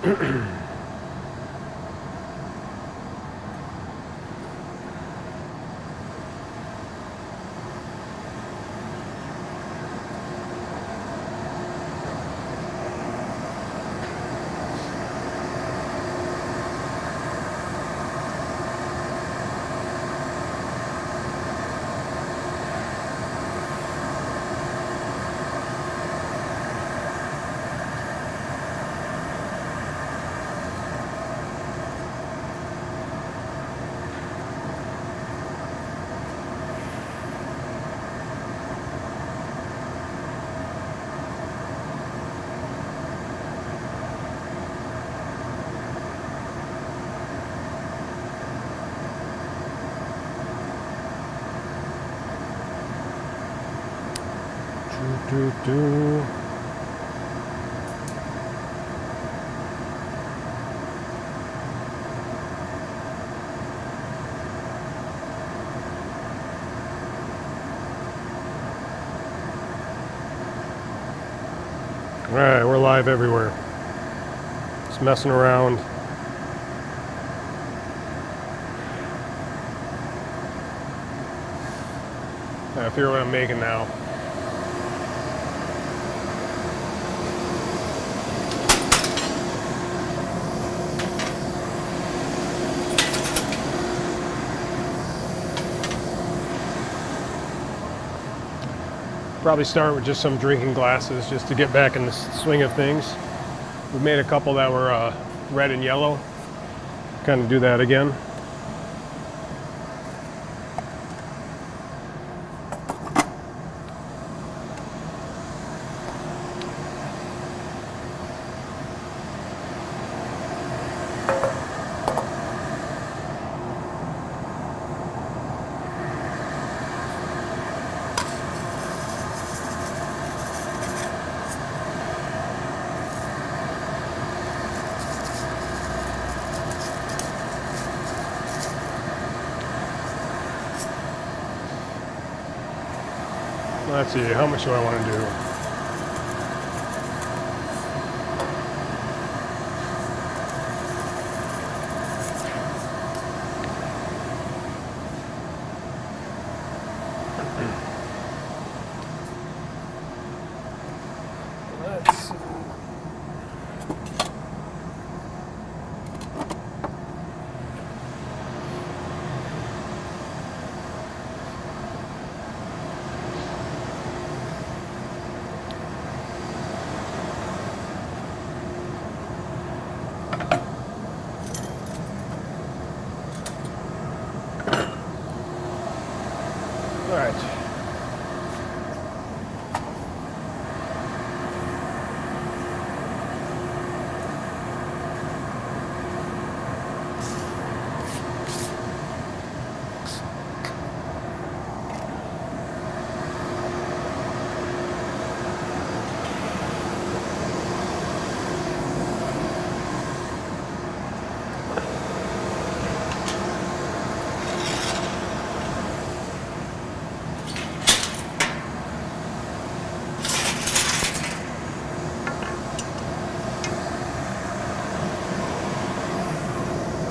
All right, we're live everywhere. Just messing around. I figure what I'm making now. Probably start with just some drinking glasses just to get back in the swing of things. We've made a couple that were red and yellow. Kind of do that again. Let's see, how much do I want to do? Let's see. All right.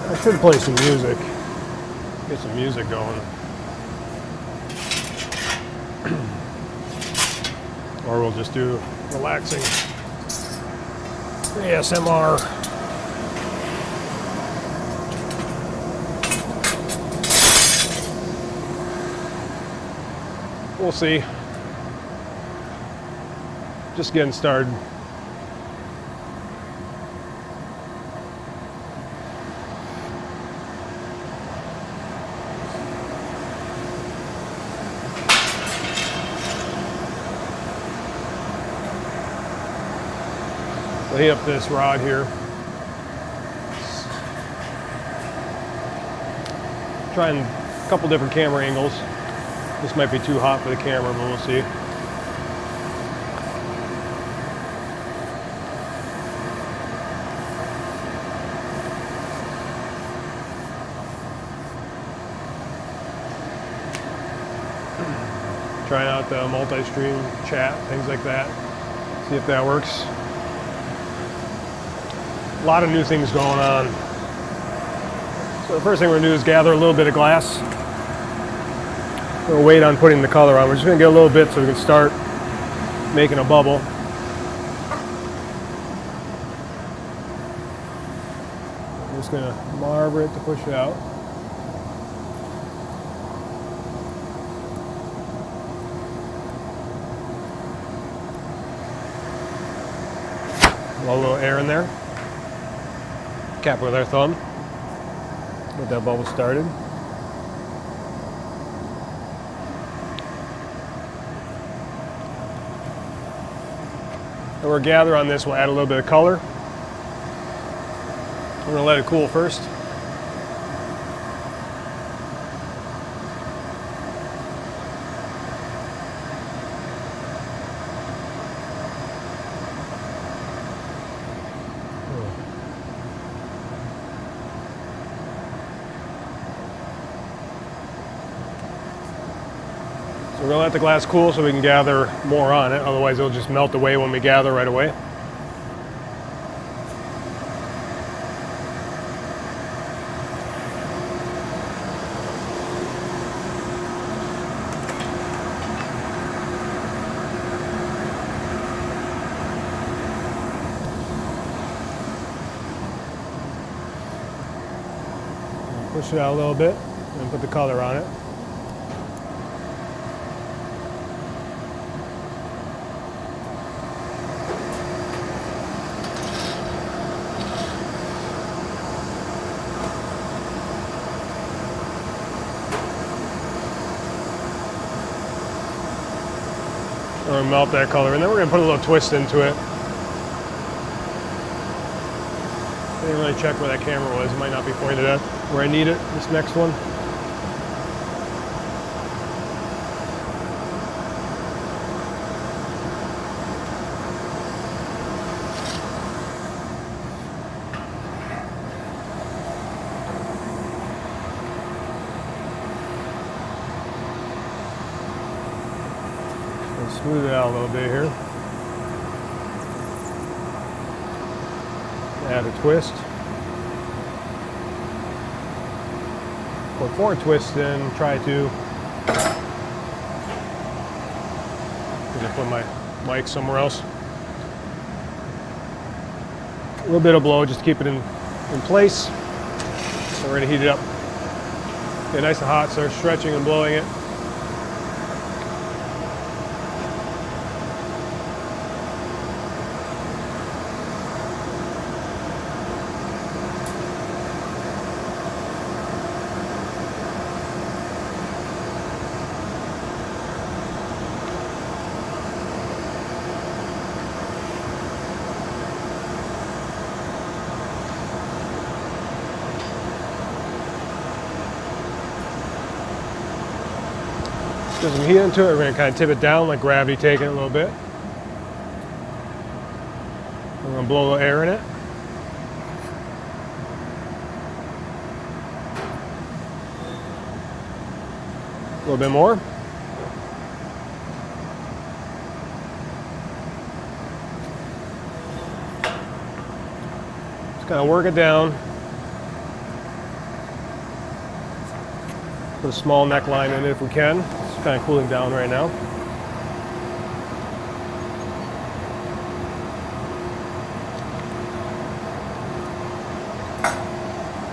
I should play some music. Get some music going. Or we'll just do relaxing ASMR. We'll see. Just getting started. I'll heat up this rod here. Trying a couple different camera angles. This might be too hot for the camera, but we'll see. Trying out the multi-stream chat, things like that. See if that works. A lot of new things going on. So the first thing we're gonna do is gather a little bit of glass. We'll wait on putting the color on. We're just gonna get a little bit so we can start making a bubble. I'm just gonna marble it to push it out. A little air in there. Cap with our thumb. Get that bubble started. And we'll gather on this. We'll add a little bit of color. We're going to let it cool first. We're going to let the glass cool so we can gather more on it, otherwise it'll just melt away when we gather right away. Push it out a little bit and put the color on it. We're going to melt that color, and then we're going to put a little twist into it. I didn't really check where that camera was. It might not be pointed at where I need it, this next one. Smooth it out a little bit here. Add a twist. Put 4 twists in, try to. I'm gonna put my mic somewhere else. A little bit of blow, just to keep it in place. So we're gonna heat it up. Get nice and hot, start stretching and blowing it. Get some heat into it. We're going to kind of tip it down, like gravity taking it a little bit. We're going to blow a little air in it. A little bit more. Just kind of work it down. Put a small neckline in it if we can. It's kind of cooling down right now.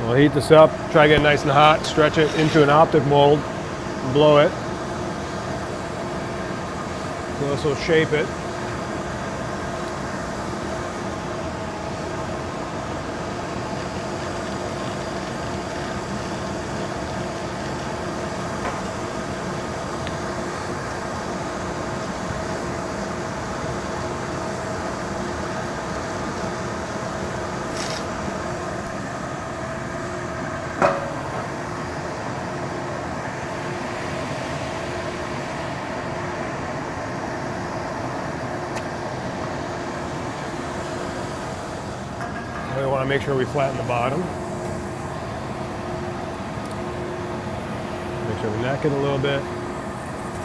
We'll heat this up, try to get it nice and hot, stretch it into an optic mold, and blow it. We'll also shape it. We want to make sure we flatten the bottom. Make sure we neck it a little bit.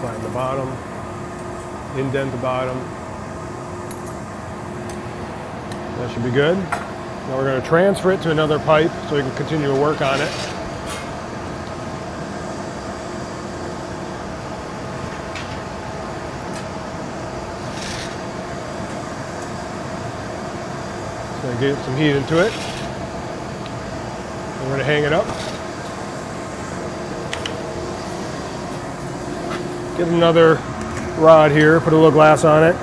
Flatten the bottom. Indent the bottom. That should be good. Now we're going to transfer it to another pipe so we can continue to work on it. Just going to get some heat into it. We're going to hang it up. Get another rod here, put a little glass on it.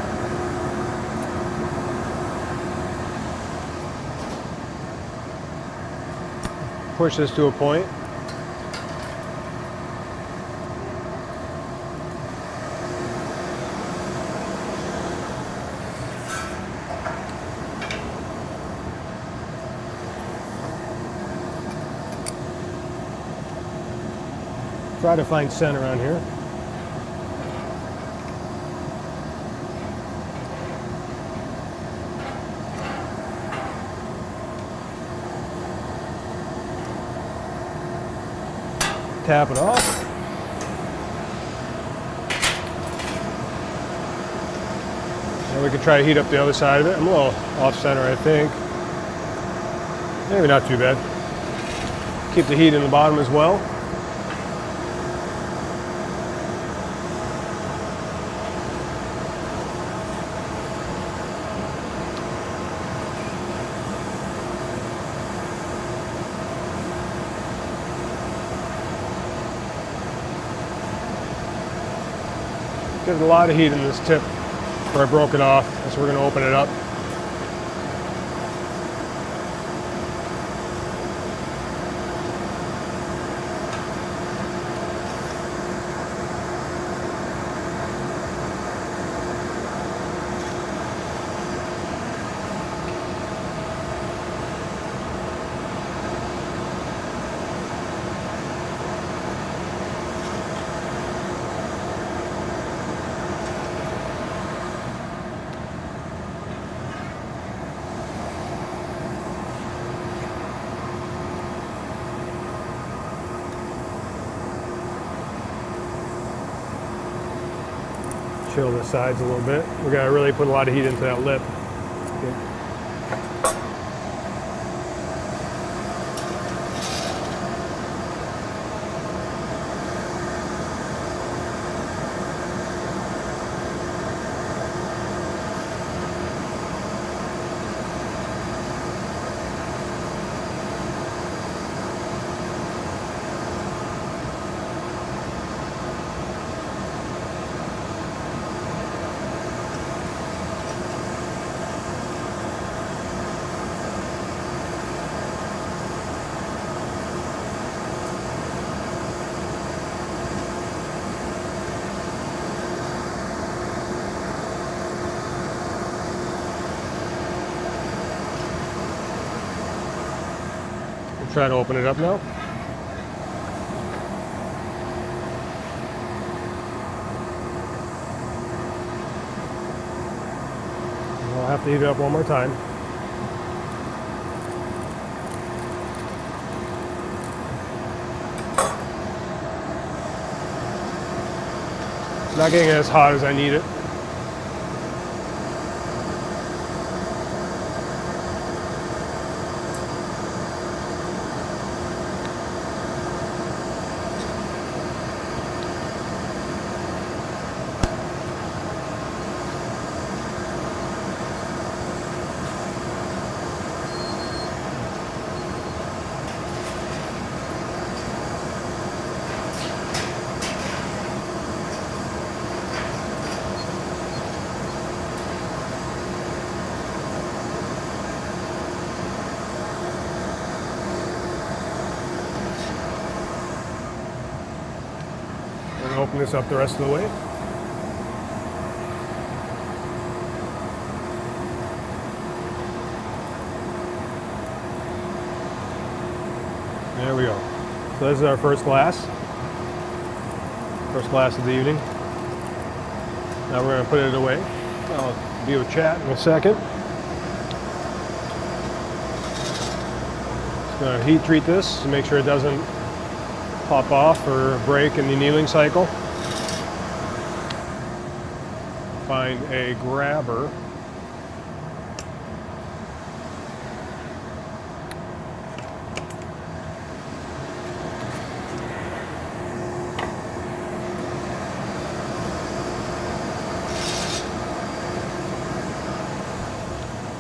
Push this to a point. Try to find center on here. Tap it off. And we can try to heat up the other side of it. I'm a little off center, I think. Maybe not too bad. Keep the heat in the bottom as well. There's a lot of heat in this tip where I broke it off, so we're going to open it up. Chill the sides a little bit. We got to really put a lot of heat into that lip. Okay. Try to open it up now. I'll have to heat it up one more time. It's not getting as hot as I need it. Open this up the rest of the way. There we go. So this is our first glass. First glass of the evening. Now we're going to put it away. I'll be with chat in a second. Just going to heat treat this to make sure it doesn't pop off or break in the annealing cycle. Find a grabber.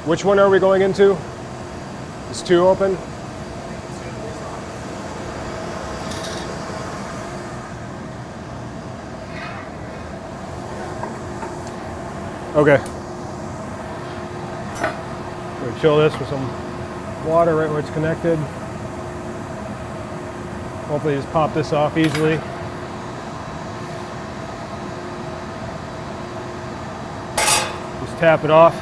Which one are we going into? Is 2 open? Okay. We'll chill this with some water right where it's connected. Hopefully just pop this off easily. Just tap it off.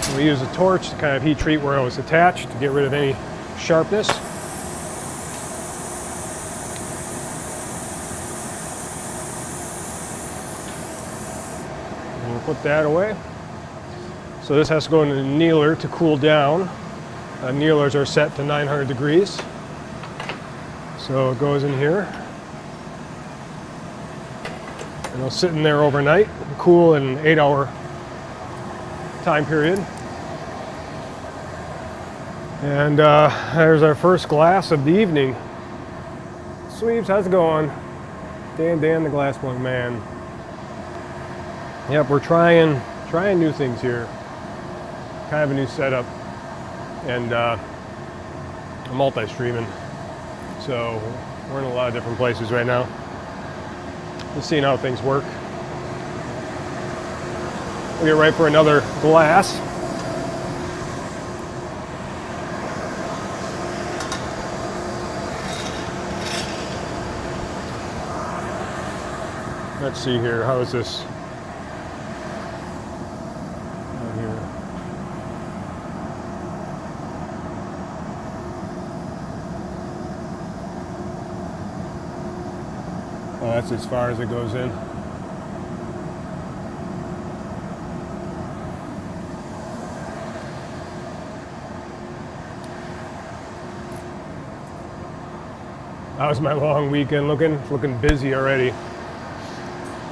And we use a torch to kind of heat treat where it was attached to get rid of any sharpness. And we'll put that away. So this has to go in the annealer to cool down. Annealers are set to 900 degrees. So it goes in here. And it'll sit in there overnight, cool in an 8-hour time period. And there's our first glass of the evening. Sweeps, how's it going? Dan the Glassblowing man. Yep, we're trying new things here. Kind of a new setup. And multi-streaming. So we're in a lot of different places right now. Just seeing how things work. We'll get right for another glass. Let's see here. How is this? Down here. Oh, that's as far as it goes in. That was my long weekend, looking busy already.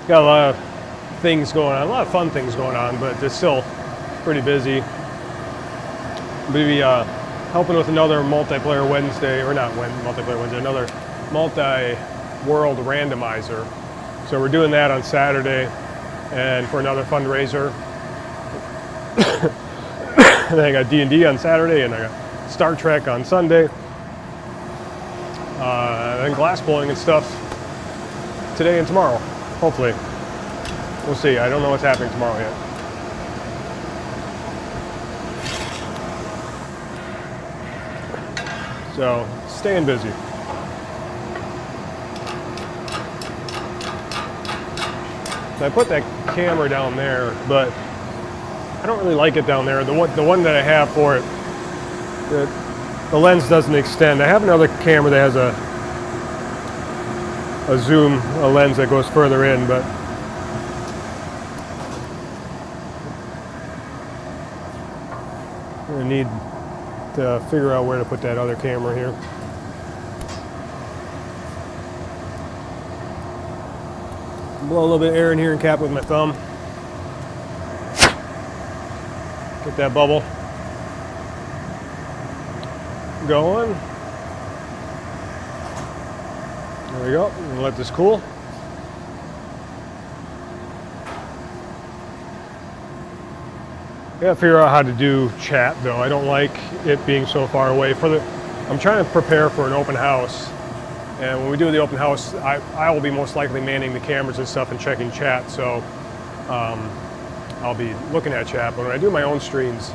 Got a lot of things going on, a lot of fun things going on, but it's still pretty busy. Maybe helping with another multiplayer Wednesday, or not multiplayer Wednesday, another multi-world randomizer. So we're doing that on Saturday, and for another fundraiser. And then I got D&D on Saturday, and I got Star Trek on Sunday. And glassblowing and stuff today and tomorrow, hopefully. We'll see. I don't know what's happening tomorrow yet. So, staying busy. So I put that camera down there, but I don't really like it down there. The one that I have for it, the lens doesn't extend. I have another camera that has a lens that goes further in, but I need to figure out where to put that other camera here. Blow a little bit of air in here and cap with my thumb. Get that bubble going. There we go. And let this cool. Gotta figure out how to do chat though. I don't like it being so far away. I'm trying to prepare for an open house, and when we do the open house, I will be most likely manning the cameras and stuff and checking chat. So I'll be looking at chat. But when I do my own streams,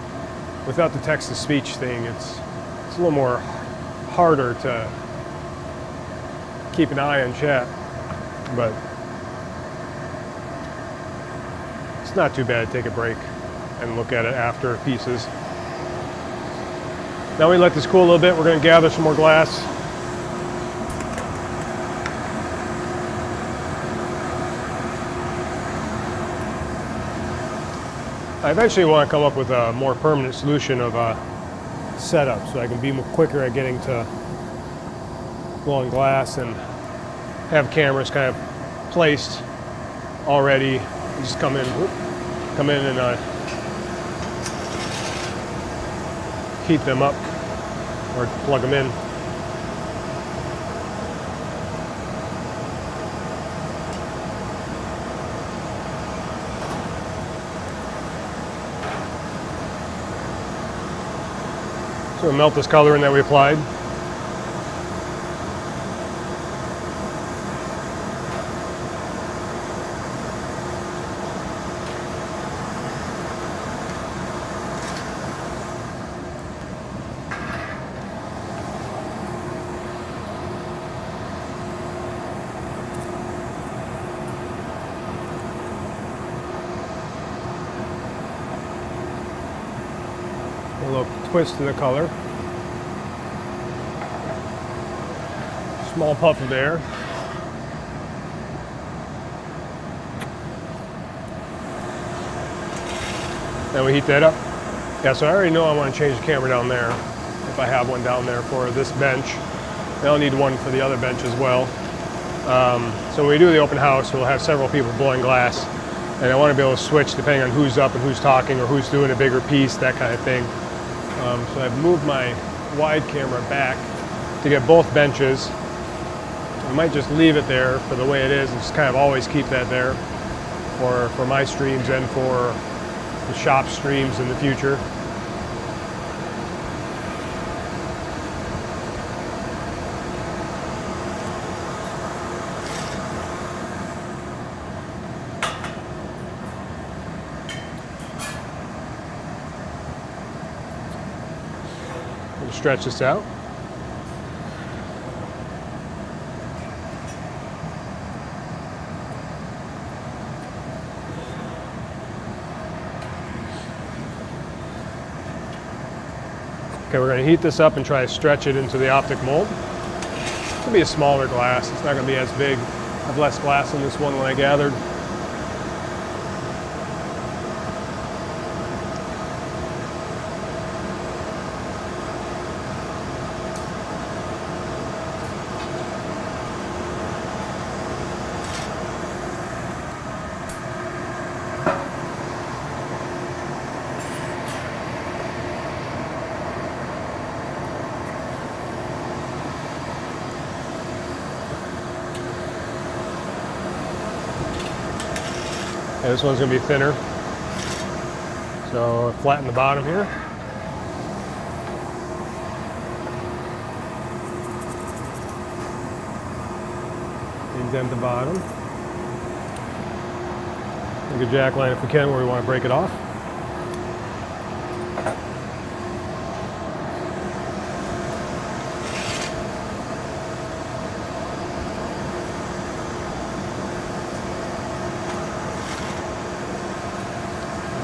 without the text-to-speech thing, it's a little more harder to keep an eye on chat, but it's not too bad to take a break and look at it after pieces. Now we let this cool a little bit. We're going to gather some more glass. I eventually want to come up with a more permanent solution of setup so I can be quicker at getting to blowing glass and have cameras kind of placed already. You just come in and heat them up or plug them in. So we'll melt this color in that we applied. A little twist to the color. Small puff of air. Then we heat that up. Yeah, so I already know I want to change the camera down there, if I have one down there for this bench. And I'll need one for the other bench as well. So when we do the open house, we'll have several people blowing glass. And I want to be able to switch depending on who's up and who's talking or who's doing a bigger piece, that kind of thing. So I've moved my wide camera back to get both benches. I might just leave it there for the way it is and just kind of always keep that there for my streams and for the shop streams in the future. We'll stretch this out. Okay, we're going to heat this up and try to stretch it into the optic mold. It's going to be a smaller glass. It's not going to be as big. I have less glass in this one than I gathered. Yeah, this one's going to be thinner, so flatten the bottom here. Indent the bottom. Take a jack line if we can where we want to break it off.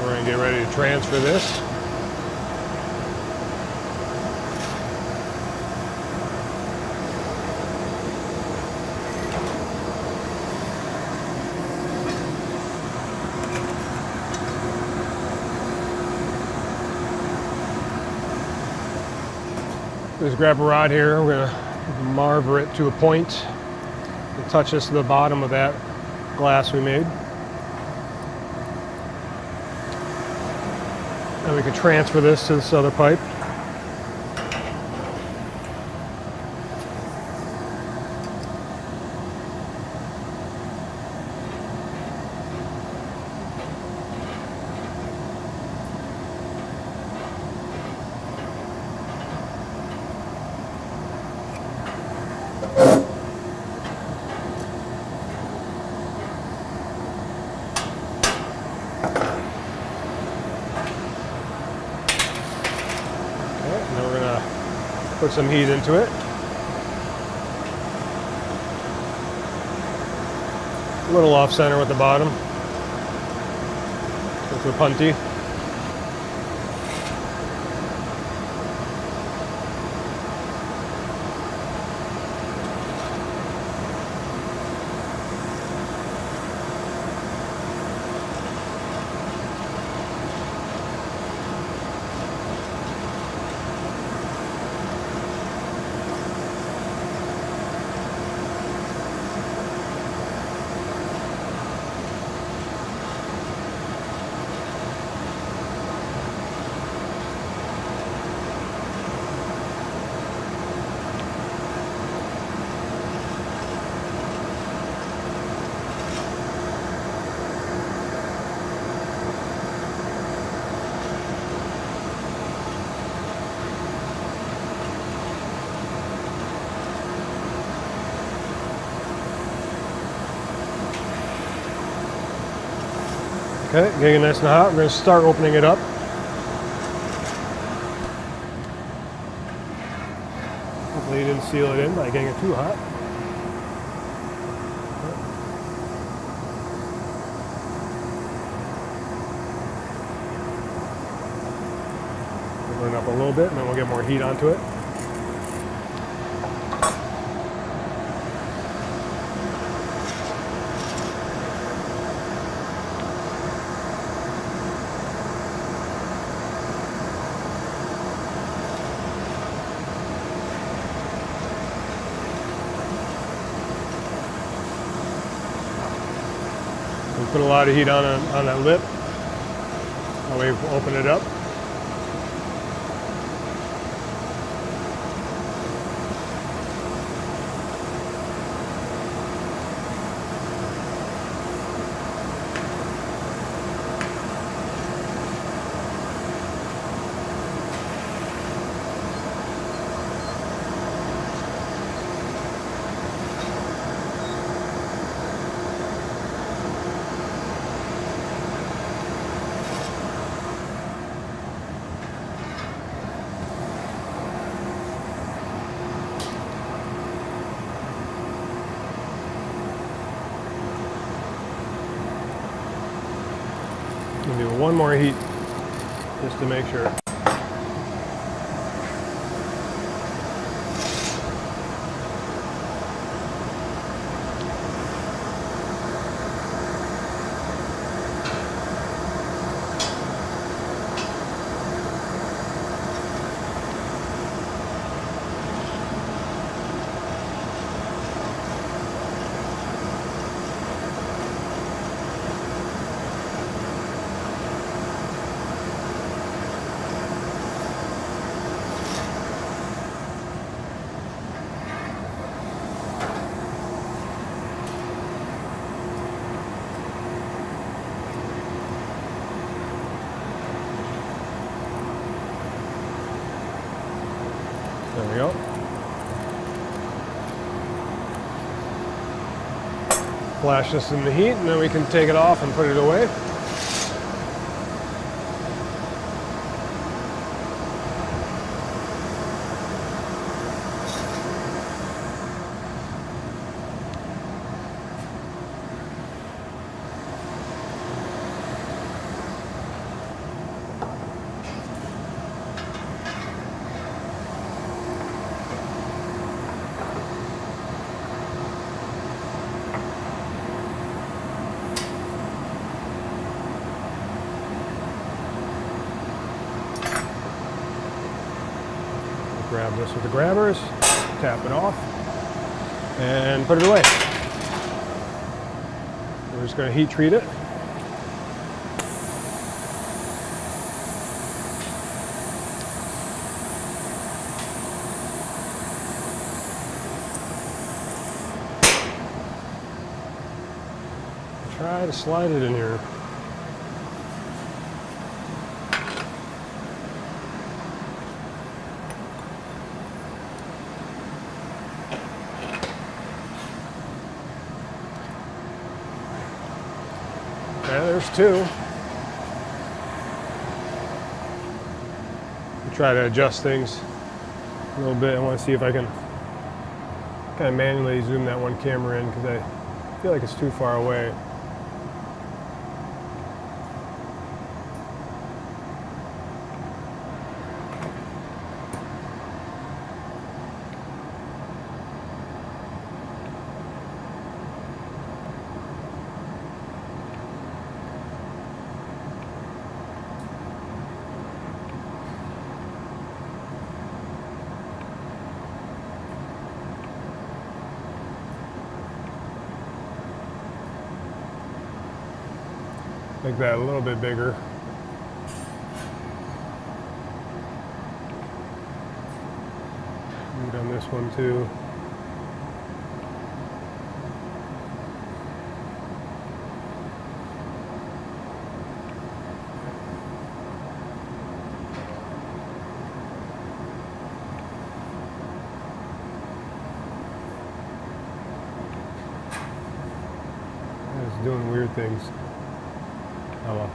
We're going to get ready to transfer this. Just grab a rod here, we're going to marver it to a point and touch this to the bottom of that glass we made. And we can transfer this to this other pipe. Put some heat into it. A little off center with the bottom. With the punty. Okay, getting nice and hot. We're going to start opening it up. Hopefully you didn't seal it in by getting it too hot. Open it up a little bit and then we'll get more heat onto it. We put a lot of heat on that lip. Now we open it up. We'll do one more heat just to make sure. There we go. Flash this in the heat and then we can take it off and put it away. Grab this with the grabbers, tap it off, and put it away. We're just going to heat treat it. Try to slide it in here. Okay, there's two. Try to adjust things a little bit. I want to see if I can kind of manually zoom that one camera in because I feel like it's too far away. Make that a little bit bigger. And on this one too. It's doing weird things. well.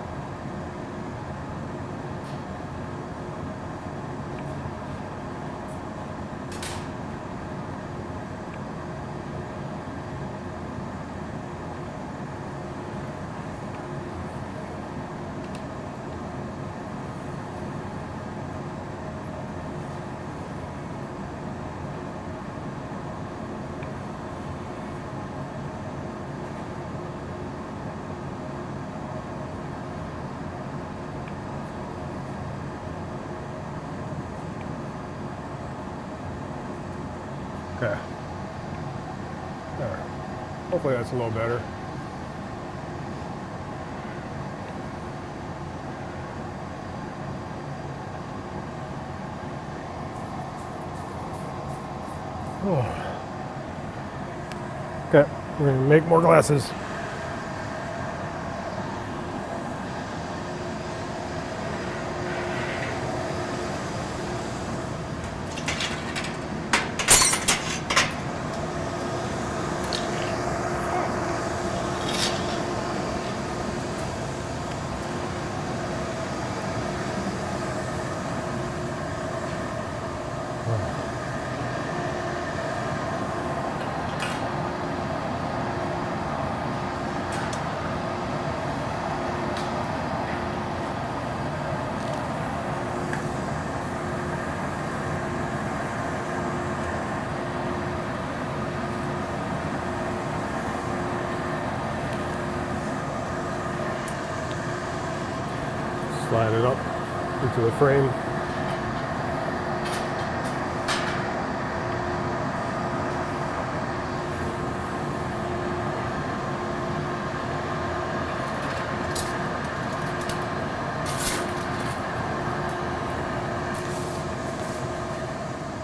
Okay. There. Hopefully that's a little better. Oh. Okay, we're gonna make more glasses. Slide it up into the frame.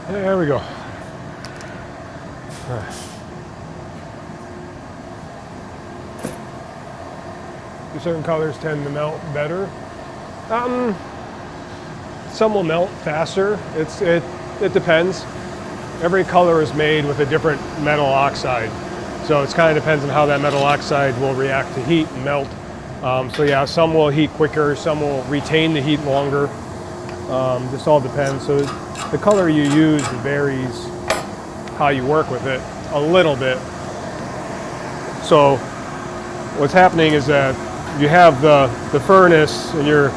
There we go. Certain colors tend to melt better. Some will melt faster. It depends. Every color is made with a different metal oxide, so it kind of depends on how that metal oxide will react to heat and melt. So yeah, some will heat quicker, some will retain the heat longer. This all depends. So the color you use varies how you work with it a little bit. So what's happening is that you have the furnace and you're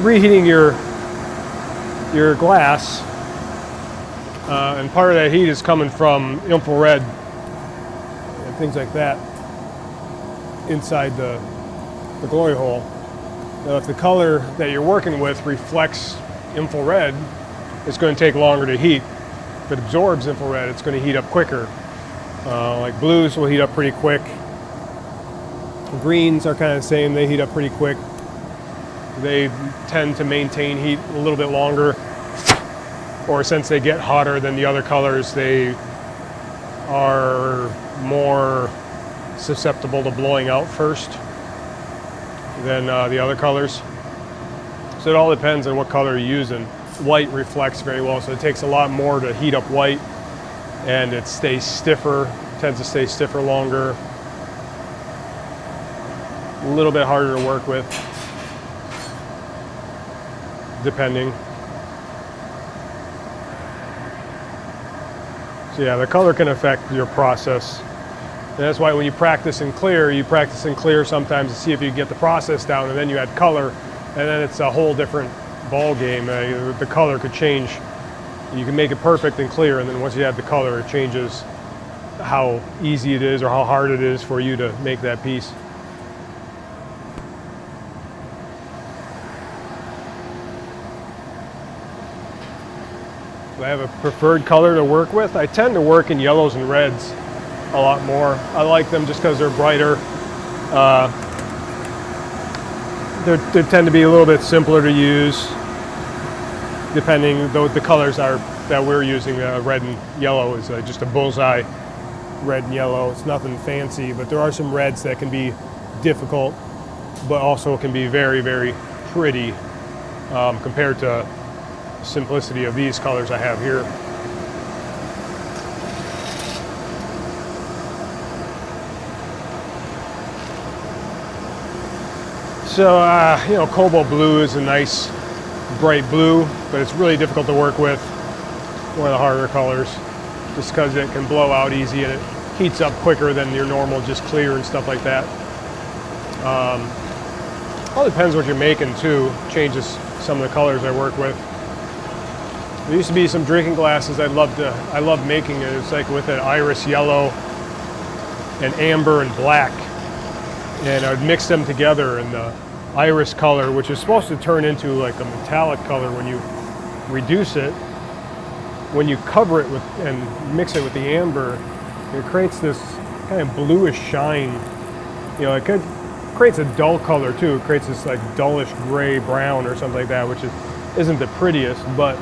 reheating your glass, and part of that heat is coming from infrared and things like that inside the glory hole. Now if the color that you're working with reflects infrared, it's going to take longer to heat. If it absorbs infrared, it's going to heat up quicker. Like blues will heat up pretty quick. Greens are kind of the same, they heat up pretty quick. They tend to maintain heat a little bit longer, or since they get hotter than the other colors, they are more susceptible to blowing out first than the other colors. So it all depends on what color you're using. White reflects very well, so it takes a lot more to heat up white, and it stays stiffer, tends to stay stiffer longer. A little bit harder to work with, depending. So yeah, the color can affect your process. And that's why when you practice in clear sometimes to see if you can get the process down, and then you add color, and then it's a whole different ball game. The color could change. You can make it perfect and clear, and then once you add the color, it changes how easy it is or how hard it is for you to make that piece. I have a preferred color to work with. I tend to work in yellows and reds a lot more. I like them just because they're brighter. They tend to be a little bit simpler to use, depending though the colors are that we're using. Red and yellow is just a bullseye red and yellow. It's nothing fancy, but there are some reds that can be difficult, but also can be very, very pretty compared to simplicity of these colors I have here. So, you know, cobalt blue is a nice bright blue, but it's really difficult to work with. One of the harder colors, just because it can blow out easy and it heats up quicker than your normal just clear and stuff like that. All depends what you're making too, changes some of the colors I work with. There used to be some drinking glasses I loved making. It's like with an iris yellow and amber and black, and I would mix them together in the iris color, which is supposed to turn into like a metallic color when you reduce it. When you cover it with and mix it with the amber, it creates this kind of bluish shine. You know, it creates a dull color too. It creates this like dullish gray brown or something like that, which isn't the prettiest, but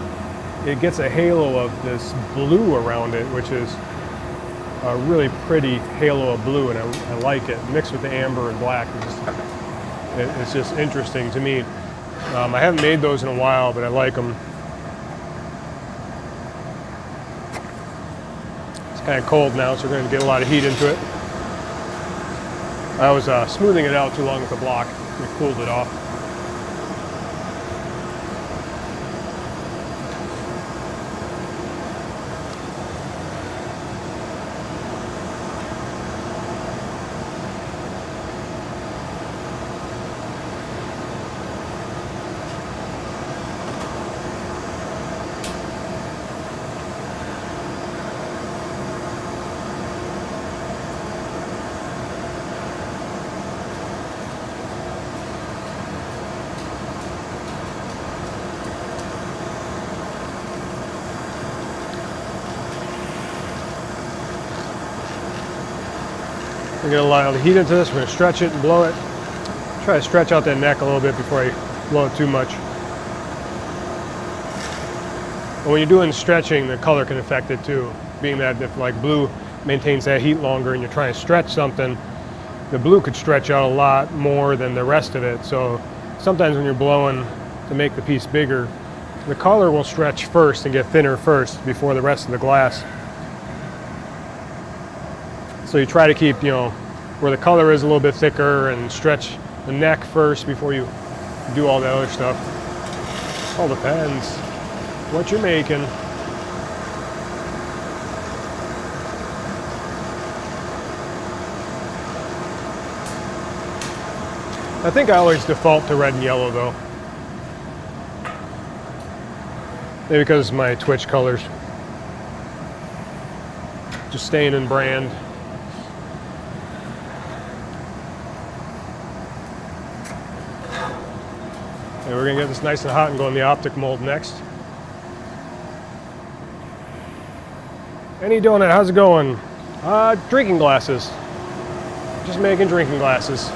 it gets a halo of this blue around it, which is a really pretty halo of blue, and I like it. Mixed with the amber and black, it's just interesting to me. I haven't made those in a while, but I like them. It's kind of cold now, so we're going to get a lot of heat into it. I was smoothing it out too long with the block. We cooled it off. We're going to allow the heat into this. We're going to stretch it and blow it. Try to stretch out that neck a little bit before I blow it too much. And when you're doing stretching, the color can affect it too. Being that if like blue maintains that heat longer and you're trying to stretch something, the blue could stretch out a lot more than the rest of it. So sometimes when you're blowing to make the piece bigger, the color will stretch first and get thinner first before the rest of the glass. So you try to keep, you know, where the color is a little bit thicker and stretch the neck first before you do all the other stuff. All depends what you're making. I think I always default to red and yellow though. Maybe because of my Twitch colors. Just staying in brand. And we're going to get this nice and hot and go in the optic mold next. Any donut, how's it going? Drinking glasses. Just making drinking glasses.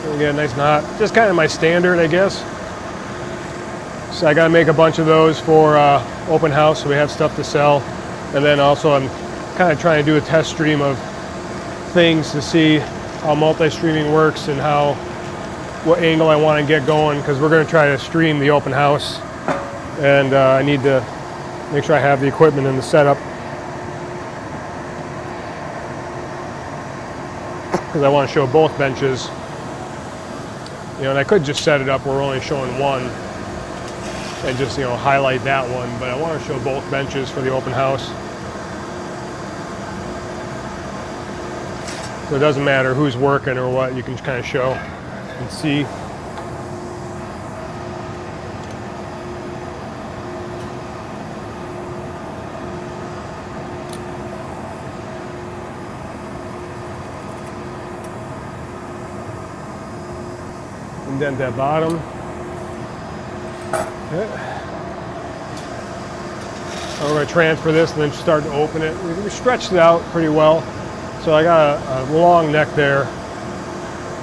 Gonna get it nice and hot. Just kind of my standard, I guess. So I got to make a bunch of those for open house, so we have stuff to sell. And then also I'm kind of trying to do a test stream of things to see how multi-streaming works and what angle I want to get going, because we're going to try to stream the open house, and I need to make sure I have the equipment and the setup, because I want to show both benches. You know, and I could just set it up where we're only showing one and just, you know, highlight that one, but I want to show both benches for the open house. So it doesn't matter who's working or what, you can just kind of show and see. Indent that bottom. Okay. We're going to transfer this and then start to open it. We stretched it out pretty well. So I got a long neck there.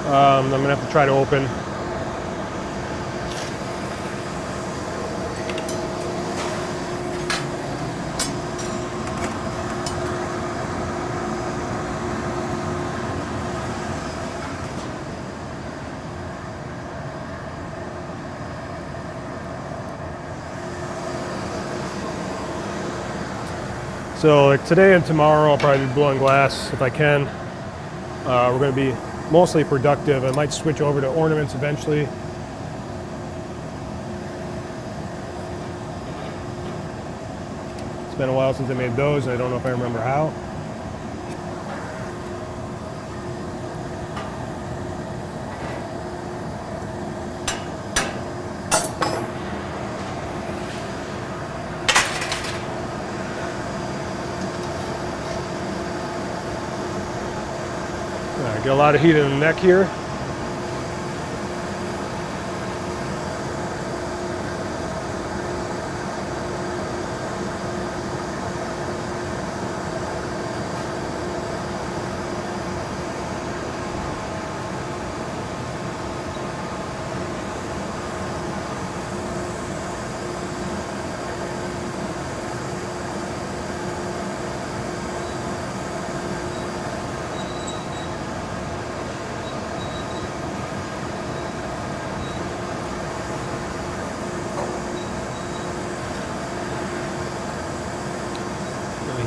I'm going to have to try to open. So like today and tomorrow I'll probably be blowing glass if I can. We're going to be mostly productive. I might switch over to ornaments eventually. It's been a while since I made those, and I don't know if I remember how. Get a lot of heat in the neck here.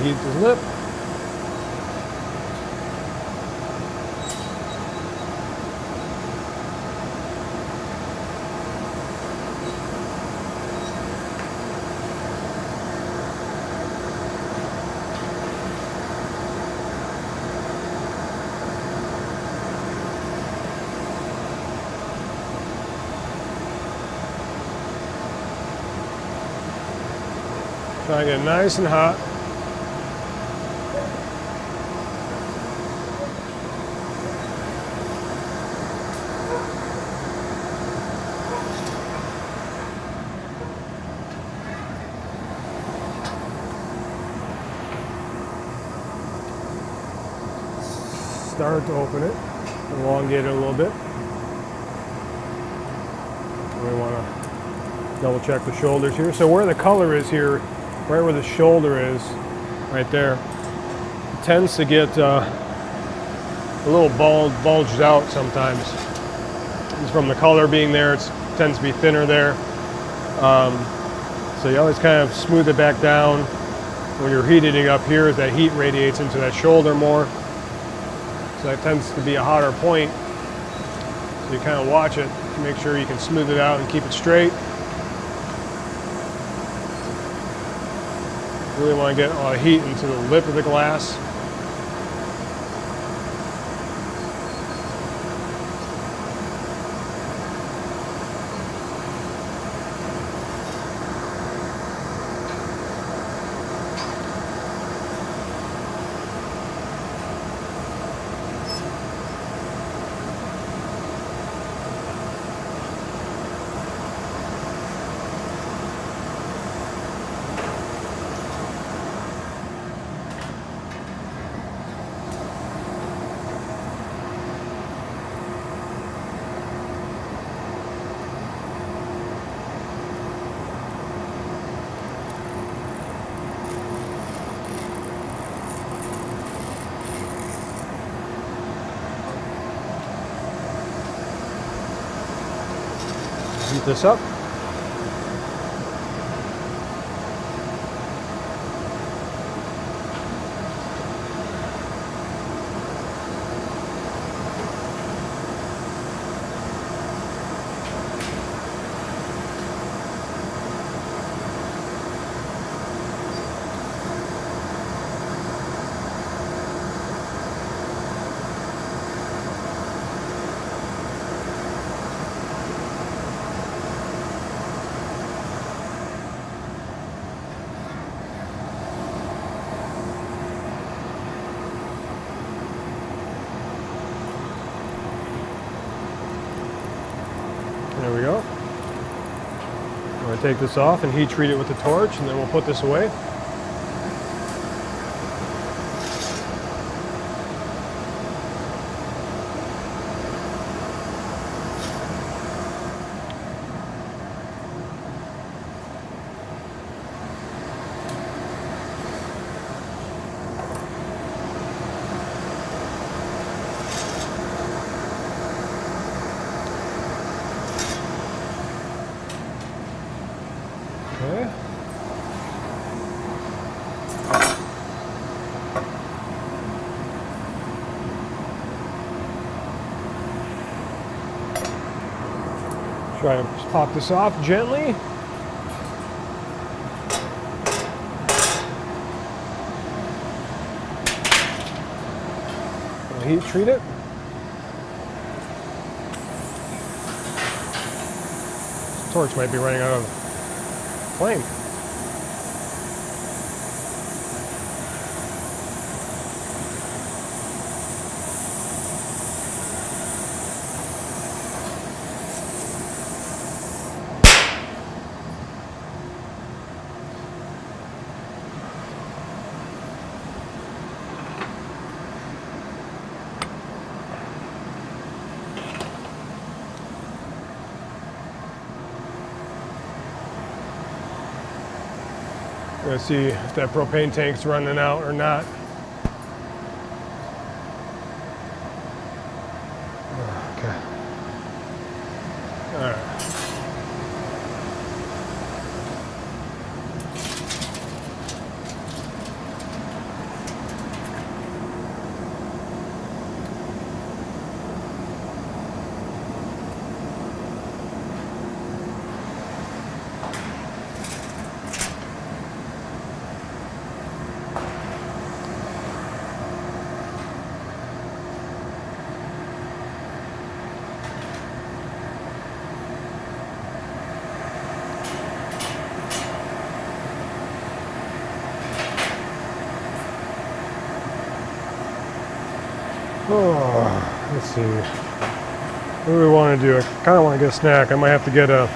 Heat the lip. Try to get it nice and hot. Start to open it, elongate it a little bit. We want to double check the shoulders here. So where the color is here, right where the shoulder is, right there, it tends to get a little bulged out sometimes. It's from the color being there, it tends to be thinner there. So you always kind of smooth it back down. When you're heating it up here, that heat radiates into that shoulder more. So that tends to be a hotter point. So you kind of watch it to make sure you can smooth it out and keep it straight. Really want to get a lot of heat into the lip of the glass. Heat this up. There we go. I'm going to take this off and heat treat it with the torch, and then we'll put this away. Okay. Try and just pop this off gently. We'll heat treat it. This torch might be running out of flame. We're gonna see if that propane tank's running out or not. Okay. All right. Oh, let's see. What do we want to do? I kind of want to get a snack. I might have to get a,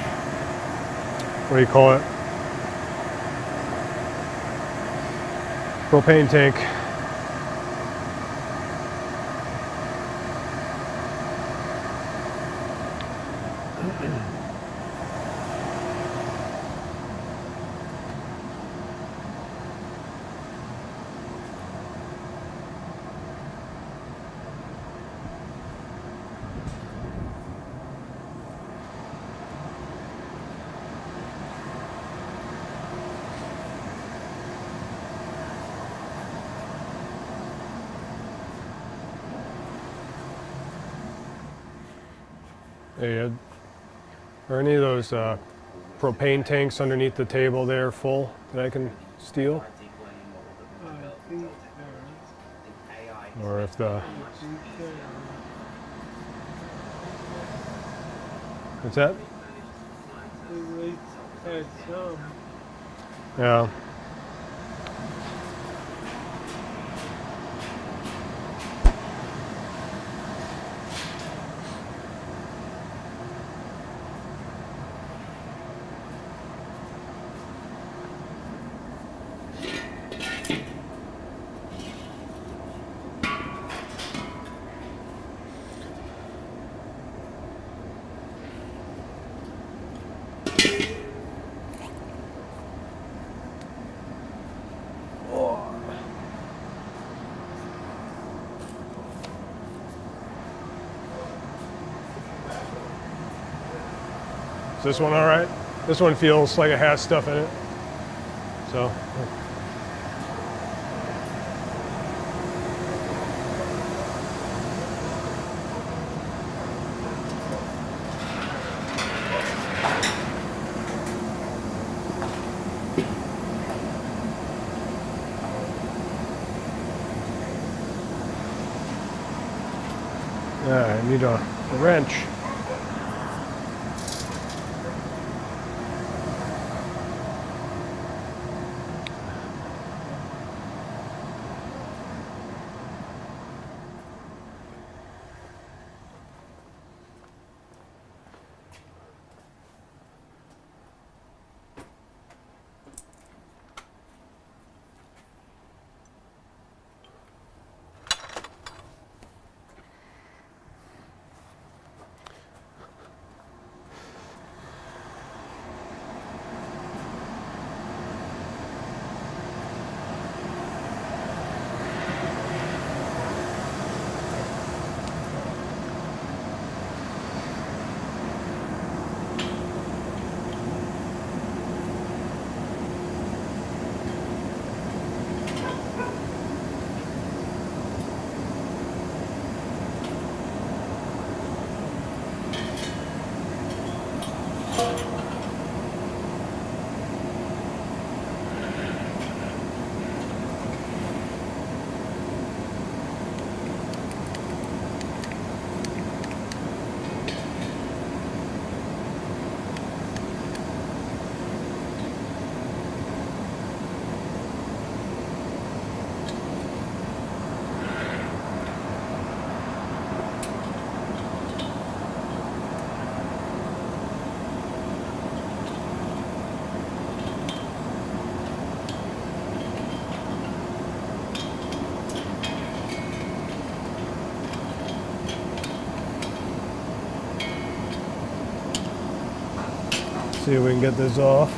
what do you call it? Propane tank. Hey, are any of those propane tanks underneath the table there full that I can steal? Or if the... What's that? Yeah. Is this one all right? This one feels like it has stuff in it. So. Yeah, I need a wrench. See if we can get this off.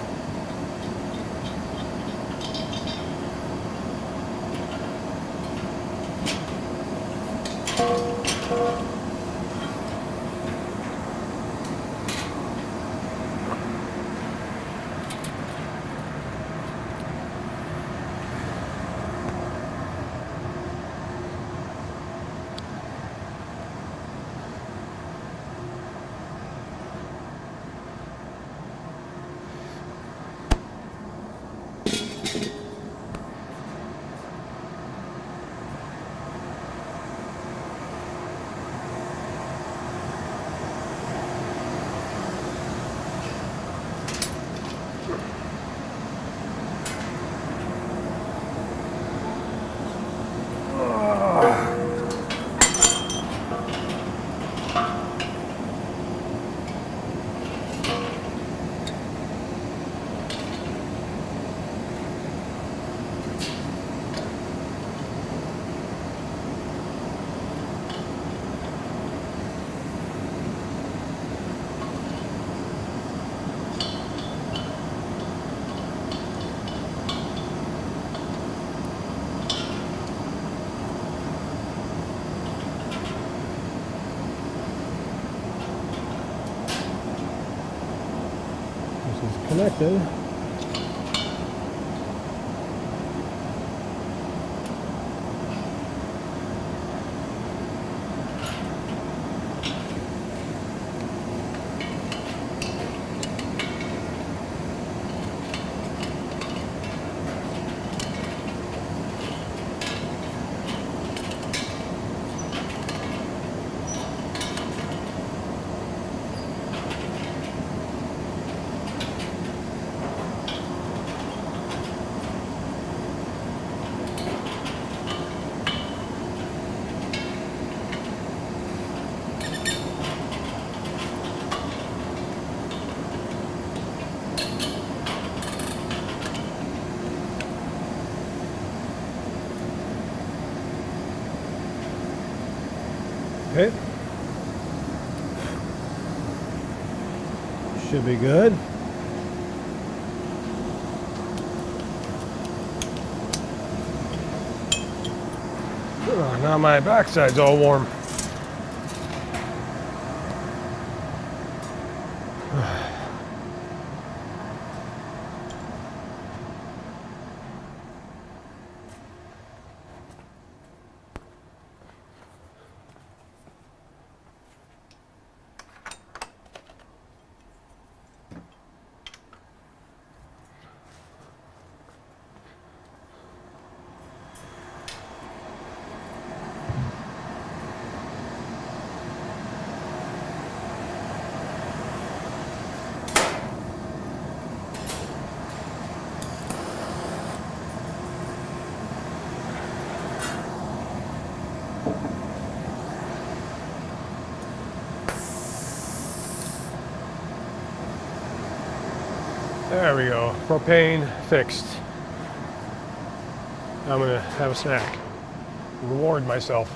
Connected. Okay. Should be good. Oh, now my backside's all warm. There we go. Propane fixed. I'm gonna have a snack. Reward myself.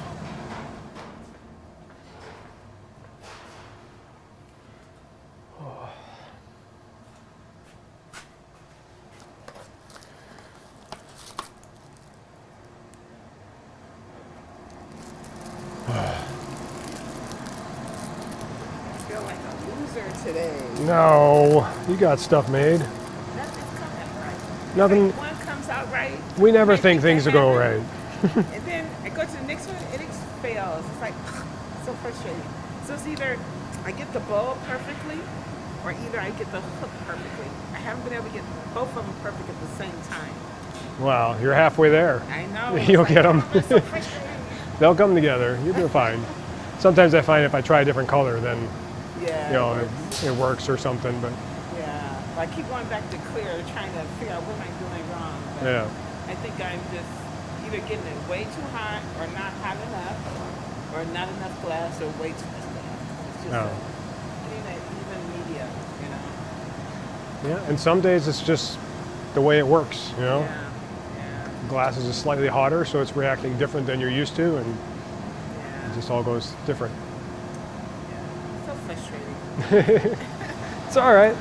I feel like a loser today. No, you got stuff made. Nothing's coming right. Nothing. Like one comes out right. We never I think things will go right. And then I go to the next one and it fails. It's like so frustrating. So it's either I get the bow perfectly or either I get the hook perfectly. I haven't been able to get both of them perfect at the same time. Wow, you're halfway there. I know. You'll get them. It's so frustrating. They'll come together. You'll do fine. Sometimes I find if I try a different color, then Yeah. you know it works or something. But Yeah. I keep going back to clear, trying to figure out what am I doing wrong. But yeah, I think I'm just either getting it way too hot or not hot enough or not enough glass or way too much glass. It's just getting that even medium, you know? yeah. And some days it's just the way it works. You know, Yeah. Yeah. glass is just slightly hotter, so it's reacting different than you're used to, and Yeah. it just all goes different. Yeah. So frustrating. It's all right.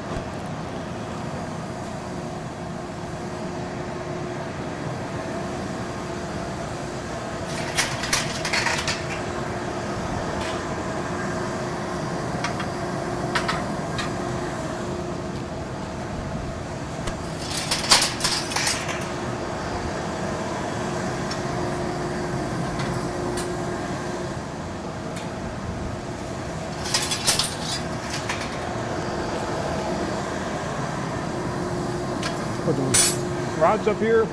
Put some rods up here.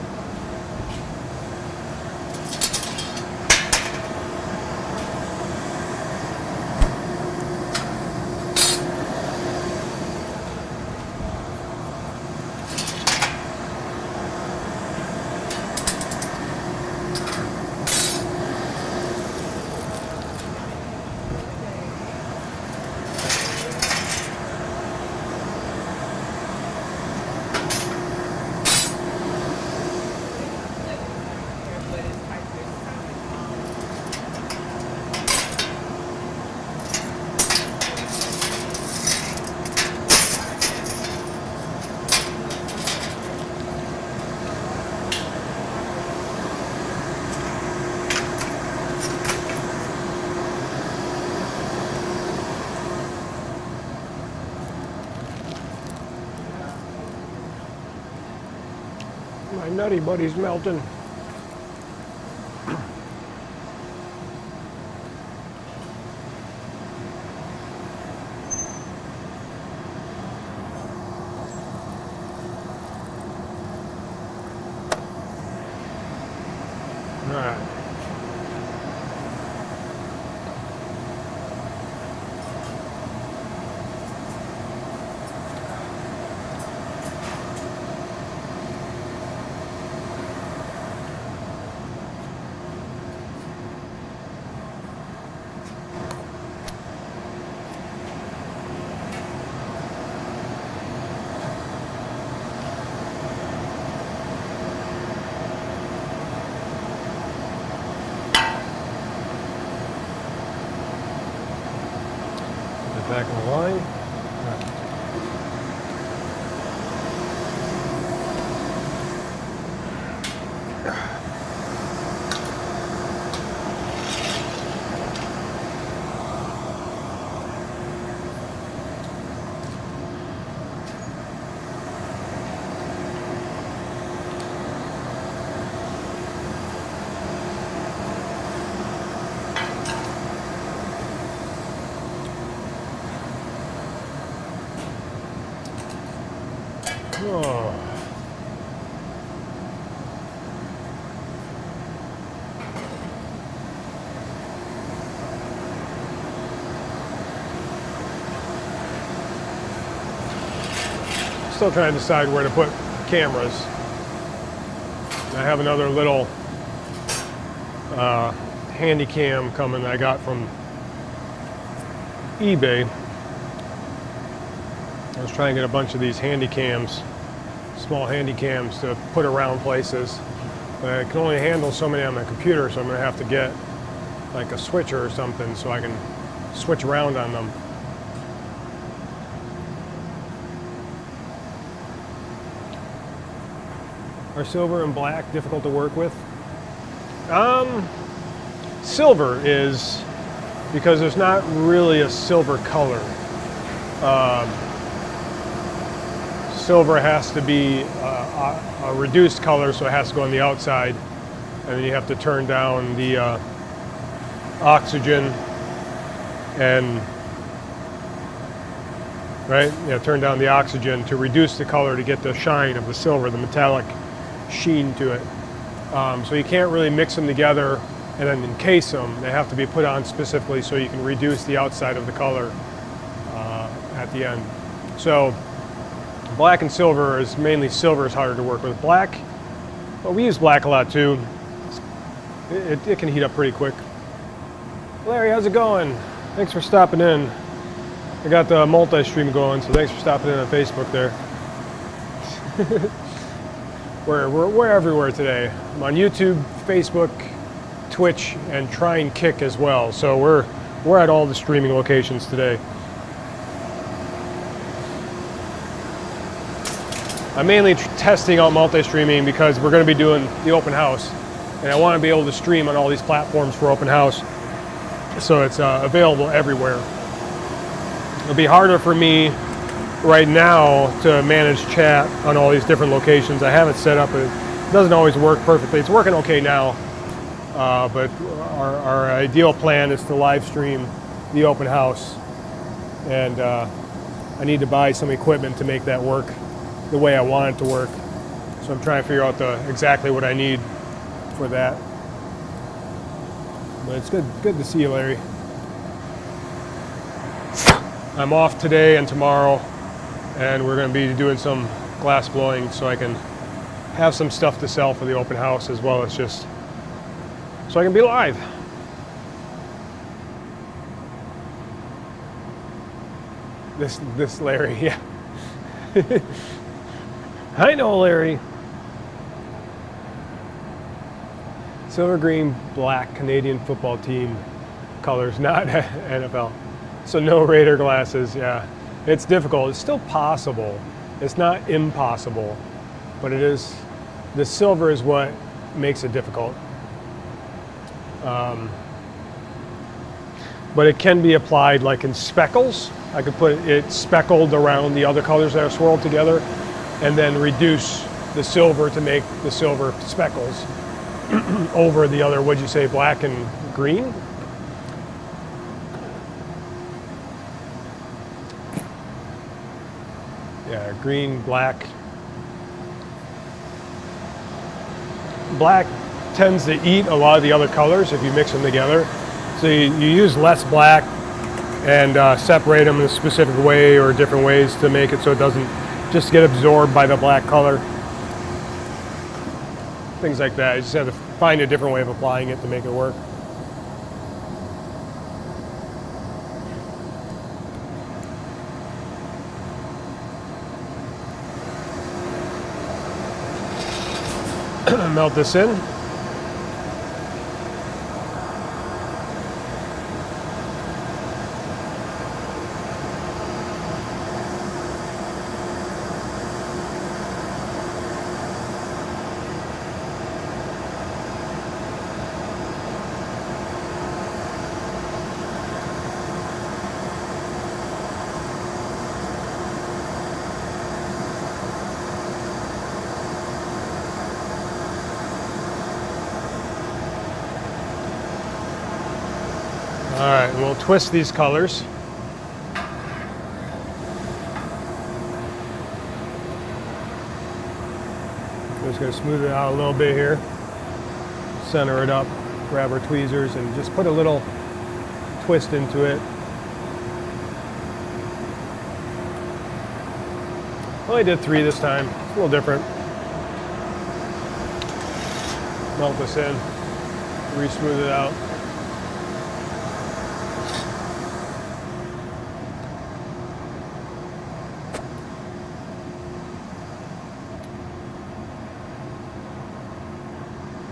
My nutty buddy's melting. All right. Back in the line. Oh. Still trying to decide where to put cameras. I have another little handy cam coming that I got from eBay. I was trying to get a bunch of these handy cams, small handy cams, to put around places. But I can only handle so many on my computer, so I'm going to have to get like a switcher or something so I can switch around on them. Are silver and black difficult to work with? Silver is, because there's not really a silver color. Silver has to be a reduced color, so it has to go on the outside, and then you have to turn down the oxygen and turn down the oxygen to reduce the color to get the shine of the silver, the metallic sheen to it. So you can't really mix them together and then encase them. They have to be put on specifically so you can reduce the outside of the color at the end. So black and silver is mainly silver is harder to work with. Black, well, we use black a lot too. It can heat up pretty quick. Larry, how's it going? Thanks for stopping in. I got the multi-stream going, so thanks for stopping in on Facebook there. We're everywhere today. I'm on YouTube, Facebook, Twitch, and trying Kick as well. So we're at all the streaming locations today. I'm mainly testing out multi-streaming because we're going to be doing the open house, and I want to be able to stream on all these platforms for open house, so it's available everywhere. It'll be harder for me right now to manage chat on all these different locations. I have it set up, it doesn't always work perfectly. It's working okay now, but our ideal plan is to live stream the open house, and I need to buy some equipment to make that work the way I want it to work. So I'm trying to figure out exactly what I need for that. But it's good to see you, Larry. I'm off today and tomorrow, and we're going to be doing some glass blowing so I can have some stuff to sell for the open house, as well as just so I can be live. This Larry, yeah. I know, Larry. Silver, green, black Canadian football team colors, not NFL. So no Raider glasses, yeah. It's difficult. It's still possible. It's not impossible, but it is. The silver is what makes it difficult. But it can be applied like in speckles. I could put it speckled around the other colors that are swirled together, and then reduce the silver to make the silver speckles over the other, what'd you say, black and green? Yeah, green, black. Black tends to eat a lot of the other colors if you mix them together. So you use less black and separate them in a specific way or different ways to make it so it doesn't just get absorbed by the black color. Things like that. You just have to find a different way of applying it to make it work. Melt this in. All right, we'll twist these colors. Just gonna smooth it out a little bit here. Center it up, grab our tweezers, and just put a little twist into it. Only did 3 this time. It's a little different. Melt this in, re-smooth it out.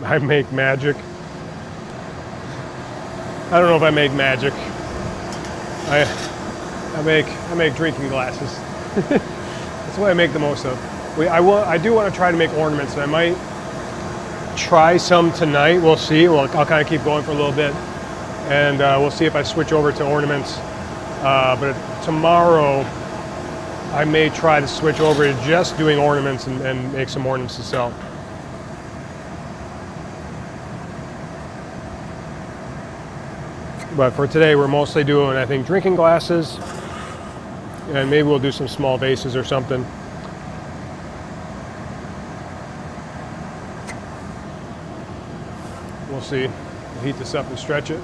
I make magic. I don't know if I make magic. I make drinking glasses. That's what I make the most of. I do want to try to make ornaments, and I might try some tonight. We'll see. I'll kind of keep going for a little bit, and we'll see if I switch over to ornaments. But tomorrow, I may try to switch over to just doing ornaments and make some ornaments to sell. But for today, we're mostly doing, I think, drinking glasses, and maybe we'll do some small vases or something. We'll see. We'll heat this up and stretch it.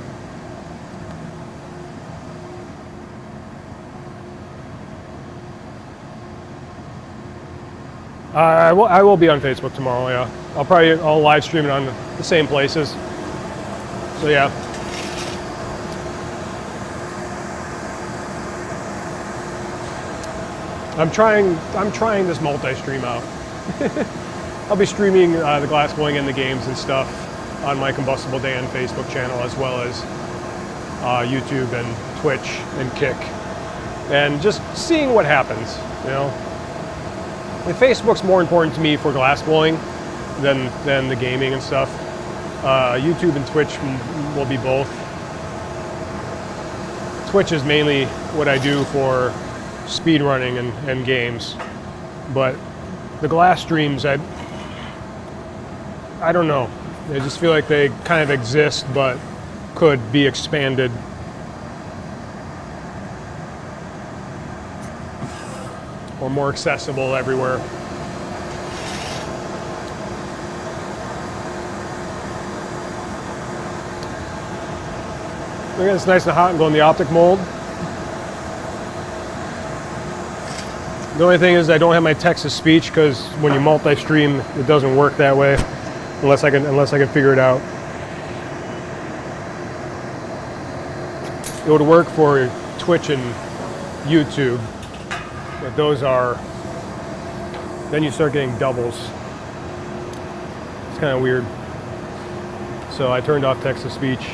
I will be on Facebook tomorrow, yeah. I'll live stream it on the same places. So yeah. I'm trying this multi-stream out. I'll be streaming the glassblowing and the games and stuff on my CombustibleDan Facebook channel, as well as YouTube and Twitch and Kick, and just seeing what happens. You know, and Facebook's more important to me for glassblowing than the gaming and stuff. YouTube and Twitch will be both. Twitch is mainly what I do for speedrunning and games, but the glass streams, I don't know. I just feel like they kind of exist, but could be expanded. Or more accessible everywhere. Again, it's nice and hot and go in the optic mold. The only thing is I don't have my text-to-speech because when you multi-stream, it doesn't work that way unless I can figure it out. It would work for Twitch and YouTube, but those are, then you start getting doubles. It's kind of weird. So I turned off text-to-speech.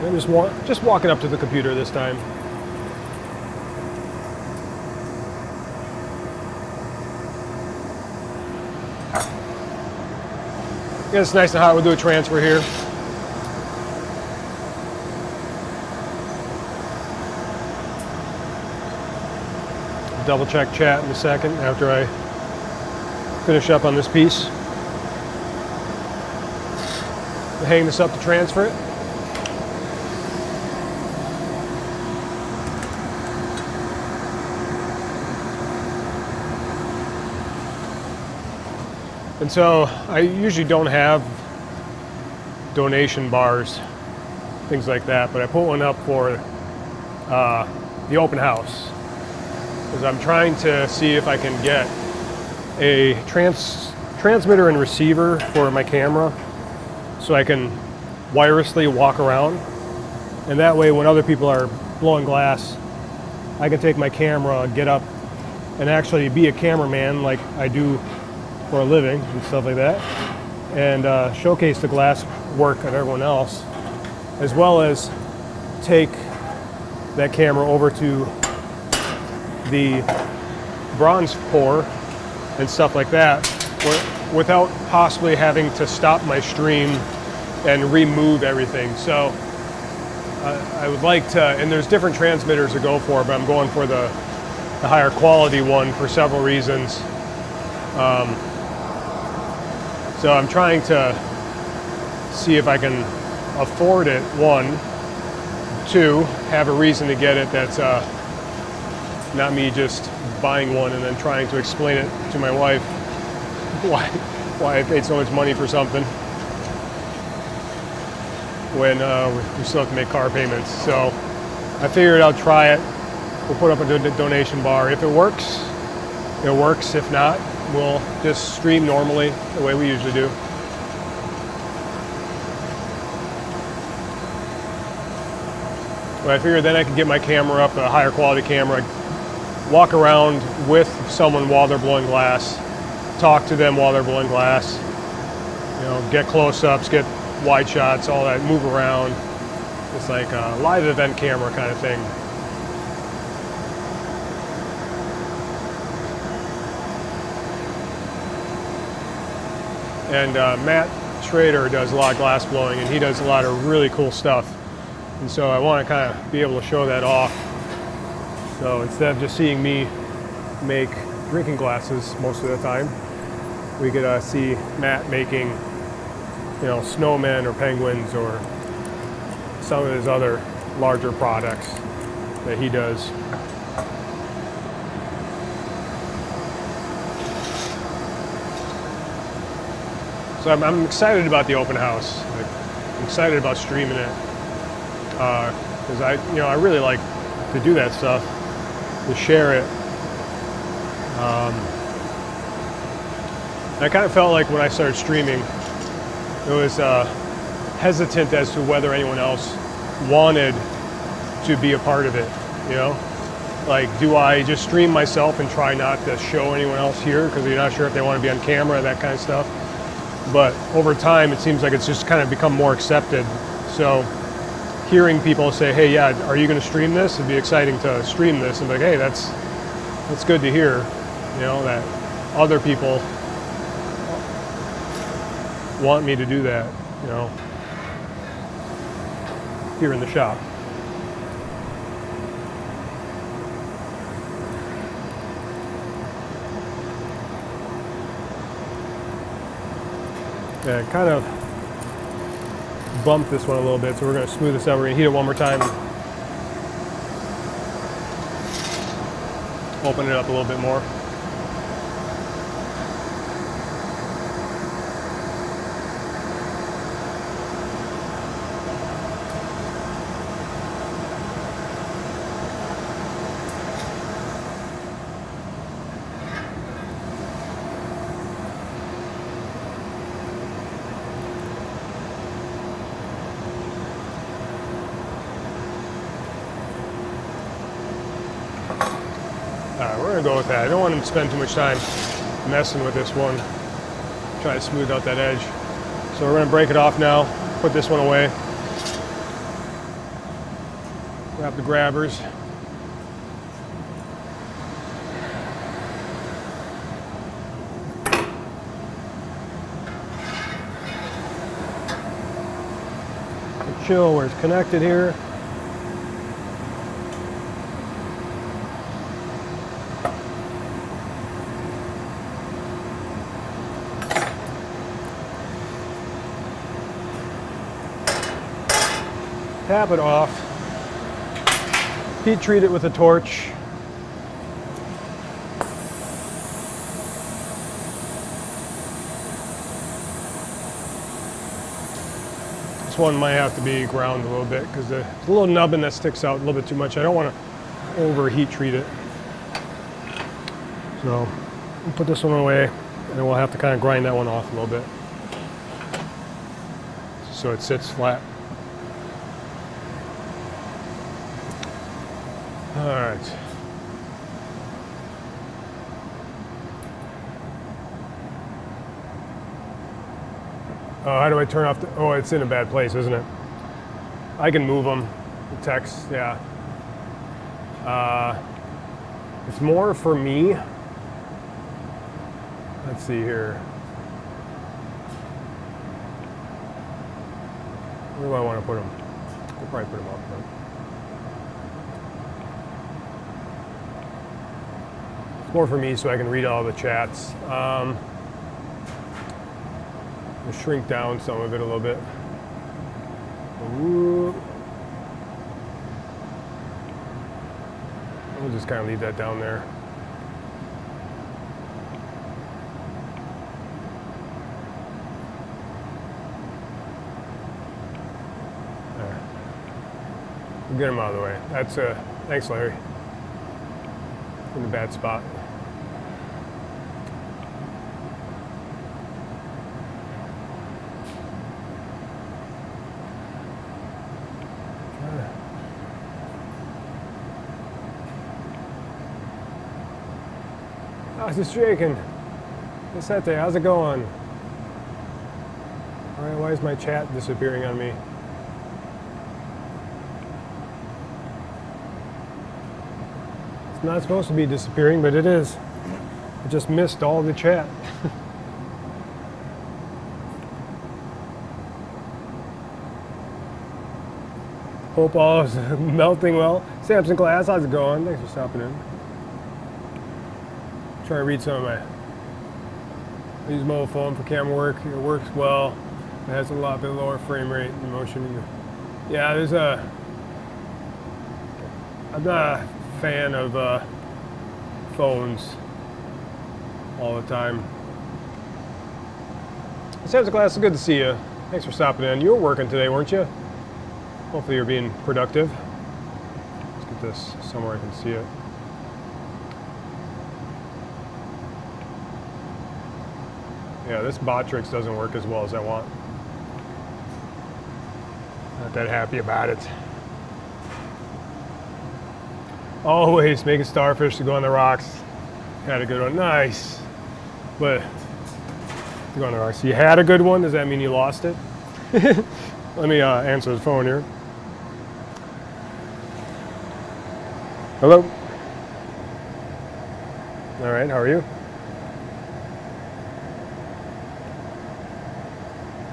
I'm just walking up to the computer this time. Yeah, it's nice and hot. We'll do a transfer here. Double check chat in a second after I finish up on this piece. Hang this up to transfer it. And so I usually don't have donation bars, things like that, but I put one up for the open house because I'm trying to see if I can get a transmitter and receiver for my camera so I can wirelessly walk around, and that way when other people are blowing glass, I can take my camera, get up and actually be a cameraman like I do for a living and stuff like that, and showcase the glass work of everyone else, as well as take that camera over to the bronze pour and stuff like that without possibly having to stop my stream and remove everything. So I would like to, and there's different transmitters to go for, but I'm going for the higher quality one for several reasons. So I'm trying to see if I can afford it, one. Two, have a reason to get it that's not me just buying one and then trying to explain it to my wife why I paid so much money for something when we still have to make car payments. So I figured I'll try it. We'll put up a donation bar. If it works, it works. If not, we'll just stream normally the way we usually do. But I figured then I could get my camera up, a higher quality camera, walk around with someone while they're blowing glass, talk to them while they're blowing glass, you know, get close-ups, get wide shots, all that, move around. It's like a live event camera kind of thing. And Matt Schrader does a lot of glass blowing, and he does a lot of really cool stuff. And so I want to kind of be able to show that off. So instead of just seeing me make drinking glasses most of the time, we could see Matt making, you know, snowmen or penguins or some of his other larger products that he does. So I'm excited about the open house. I'm excited about streaming it because I really like to do that stuff, to share it. I kind of felt like when I started streaming, it was hesitant as to whether anyone else wanted to be a part of it. You know, like, do I just stream myself and try not to show anyone else here because you're not sure if they want to be on camera, that kind of stuff. But over time, it seems like it's just kind of become more accepted. So hearing people say, hey, yeah, are you going to stream this? It'd be exciting to stream this. And be like, hey, that's good to hear, you know, that other people want me to do that, you know, here in the shop. Yeah, kind of bumped this one a little bit, so we're going to smooth this out. We're going to heat it one more time. Open it up a little bit more. we're gonna go with that. I don't want to spend too much time messing with this one. Try to smooth out that edge. So we're gonna break it off now, put this one away. Grab the grabbers. Chill where it's connected here. Tap it off. Heat treat it with a torch. This one might have to be ground a little bit because there's a little nubbin that sticks out a little bit too much. I don't want to over heat treat it. So we'll put this one away and then we'll have to kind of grind that one off a little bit so it sits flat. All right. How do I turn off the, oh, it's in a bad place, isn't it? I can move them, the text, yeah. It's more for me. Let's see here. Where do I want to put them? We'll probably put them up front. It's more for me so I can read all the chats. I'll shrink down some of it a little bit. Ooh. We'll just kind of leave that down there. There. We'll get them out of the way. That's thanks, Larry. In a bad spot. How's this shaking? Vicente, how's it going? All right, why is my chat disappearing on me? It's not supposed to be disappearing, but it is. I just missed all the chat. Hope all is melting well. Samson Glass, how's it going? Thanks for stopping in. Try to read some of my. I use mobile phone for camera work. It works well. It has a lot bit lower frame rate and motion. Yeah, there's a. I'm not a fan of phones all the time. Samson Glass, it's good to see you. Thanks for stopping in. You were working today, weren't you? Hopefully you're being productive. Let's get this somewhere I can see it. Yeah, this Botrix doesn't work as well as I want. Not that happy about it. Always make a starfish to go on the rocks. Had a good one, nice. But to go on the rocks. You had a good one, does that mean you lost it? Let me answer the phone here. Hello? All right, how are you?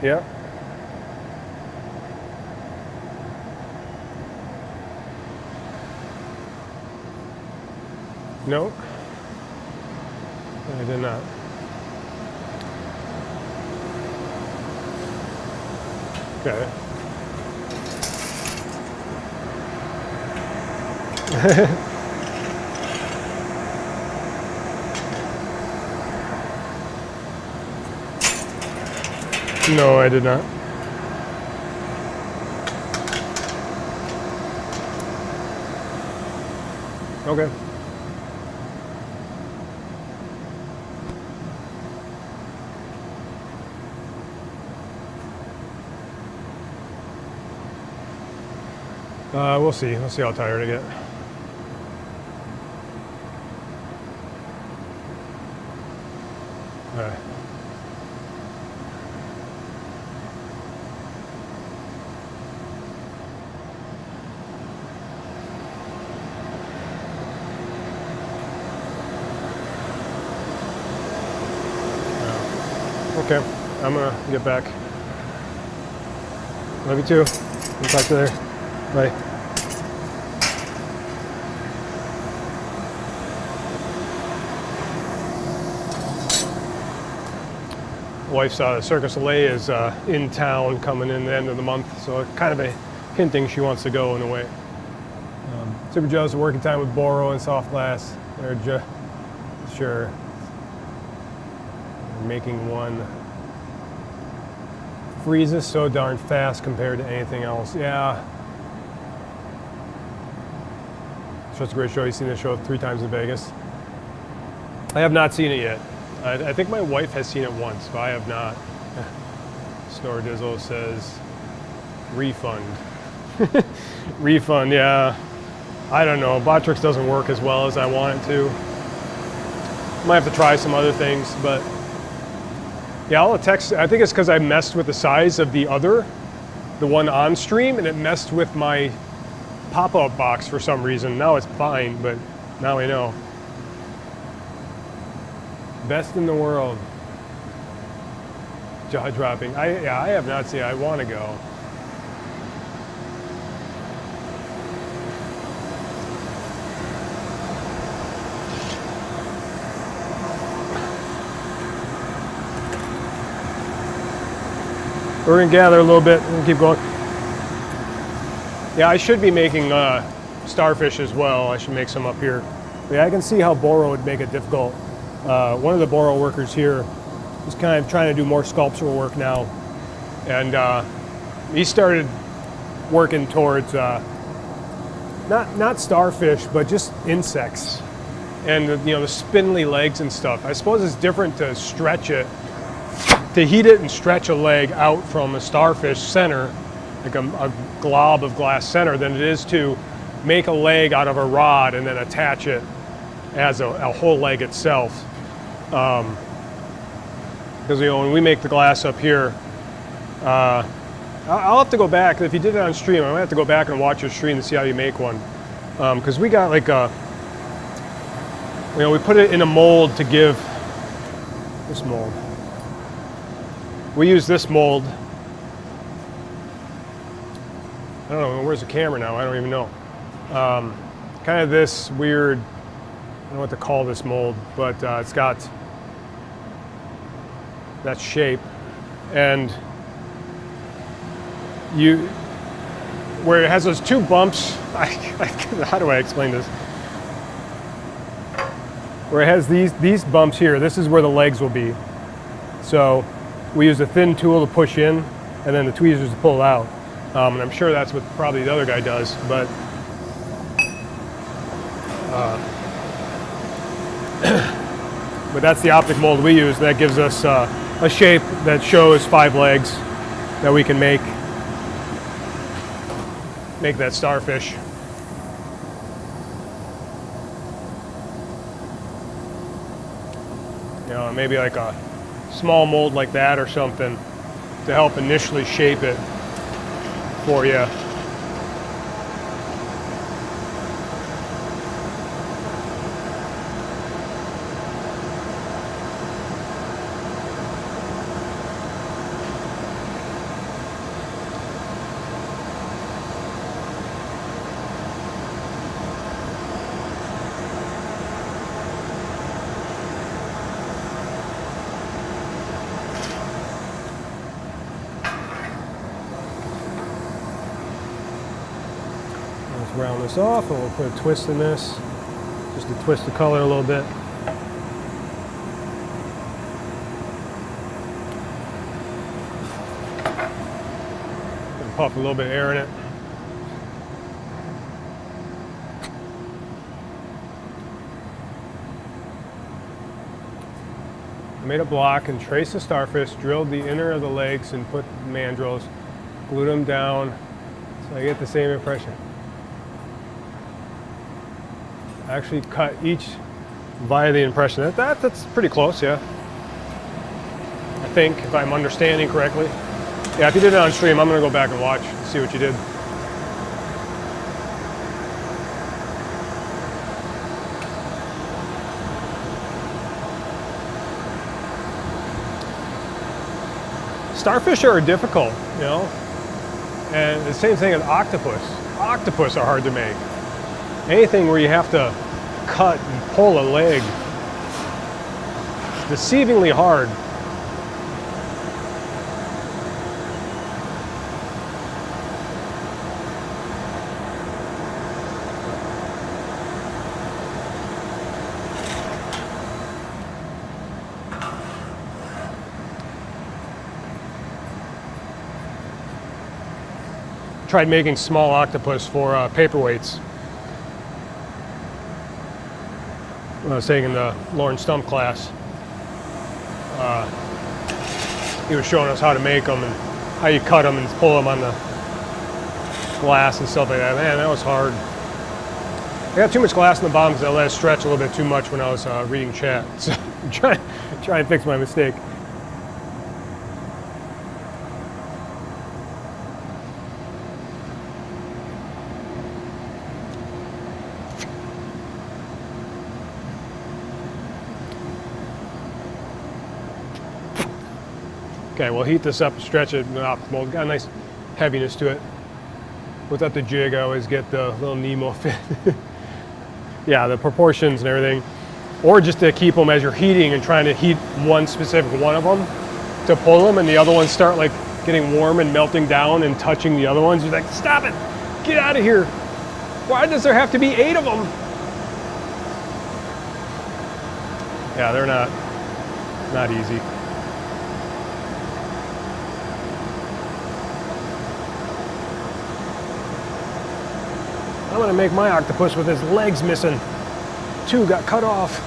Yeah. No, I did not. Okay. No, I did not. Okay. We'll see. We'll see how tired I get. Alright. Okay, I'm gonna get back. Love you too. We'll talk to you later. Bye. Wife's Circus Soleil is in town coming in the end of the month, so kind of a hinting she wants to go in a way. Super Joe's working time with Boro and Soft Glass. They're sure making one. Freezes so darn fast compared to anything else. Yeah. So it's a great show. You've seen the show 3 times in Vegas. I have not seen it yet. I think my wife has seen it once, but I have not. Snore Dizzle says, refund. Refund, yeah. I don't know. Botrix doesn't work as well as I want it to. Might have to try some other things, but yeah, all the text, I think it's because I messed with the size of the one on stream, and it messed with my pop-up box for some reason. Now it's fine, but now I know. Best in the world. Jaw dropping. I have not seen it. I want to go. We're gonna gather a little bit and keep going. Yeah, I should be making starfish as well. I should make some up here. But yeah, I can see how Boro would make it difficult. One of the Boro workers here is kind of trying to do more sculptural work now, and he started working towards not starfish, but just insects, and the spindly legs and stuff. I suppose it's different to stretch it, to heat it and stretch a leg out from a starfish center, like a glob of glass center, than it is to make a leg out of a rod and then attach it as a whole leg itself. Because when we make the glass up here, I'll have to go back. If you did it on stream, I might have to go back and watch your stream to see how you make one. Because we got like we put it in a mold to give this mold. We use this mold. I don't know, where's the camera now? I don't even know. Kind of this weird, I don't know what to call this mold, but it's got that shape. And where it has those 2 bumps, how do I explain this? Where it has these bumps here, this is where the legs will be. So we use a thin tool to push in, and then the tweezers to pull it out. And I'm sure that's what probably the other guy does, but but that's the optic mold we use. That gives us a shape that shows 5 legs that we can make that starfish. Maybe like a small mold like that or something to help initially shape it for you. Round this off, and we'll put a twist in this, just to twist the color a little bit. And puff a little bit of air in it. I made a block and traced the starfish, drilled the inner of the legs and put mandrels, glued them down, so I get the same impression. Actually cut each via the impression. That's pretty close, yeah. I think, if I'm understanding correctly. Yeah, if you did it on stream, I'm going to go back and watch and see what you did. Starfish are difficult, you know, and the same thing with octopus. Octopus are hard to make. Anything where you have to cut and pull a leg, it's deceivingly hard. Tried making small octopus for paperweights. When I was taking the Lauren Stump class, he was showing us how to make them and how you cut them and pull them on the glass and stuff like that. Man, that was hard. I got too much glass in the bottom because I let it stretch a little bit too much when I was reading chat. So I'm trying to fix my mistake. Okay, we'll heat this up and stretch it optimal. Got a nice heaviness to it. Without the jig, I always get the little Nemo fit. Yeah, the proportions and everything. Or just to keep them as you're heating and trying to heat one specific one of them to pull them, and the other ones start like getting warm and melting down and touching the other ones. You're like, stop it, get out of here. Why does there have to be 8 of them? Yeah, they're not easy. I'm gonna make my octopus with his legs missing. 2 got cut off.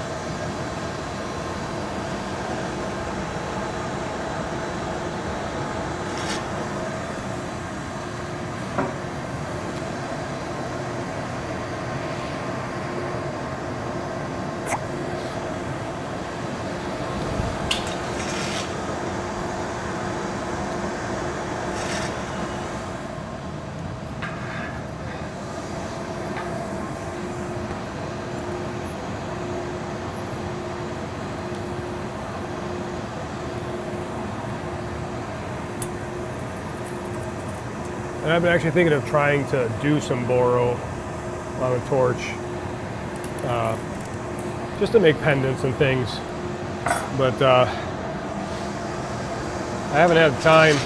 And I've been actually thinking of trying to do some boro on a torch, just to make pendants and things. But I haven't had time.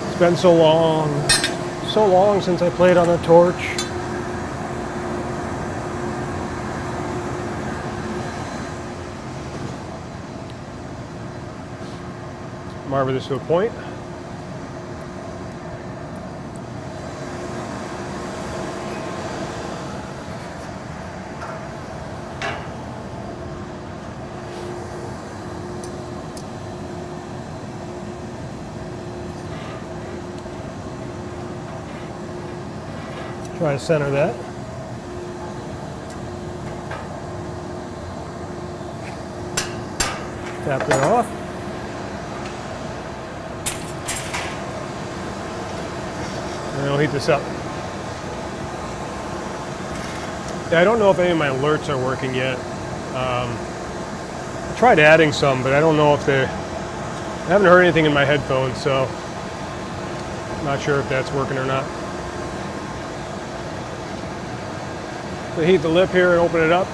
It's been so long since I played on a torch. Marble this to a point. Try to center that. Tap that off. And I'll heat this up. Yeah, I don't know if any of my alerts are working yet. I tried adding some, but I don't know if I haven't heard anything in my headphones, so I'm not sure if that's working or not. So heat the lip here and open it up.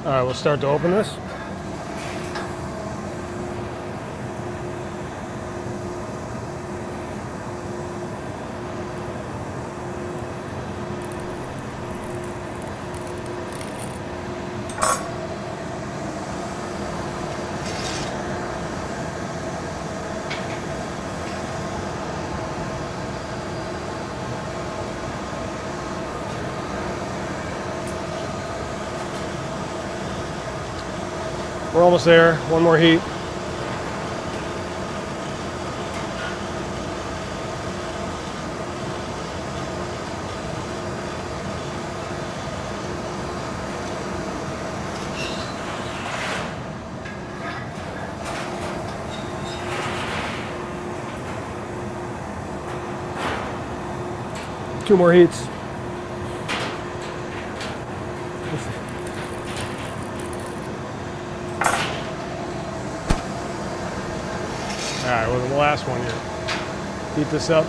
Alright, we'll start to open this. We're almost there. One more heat. Two more heats. All right, well, the last one here. Heat this up.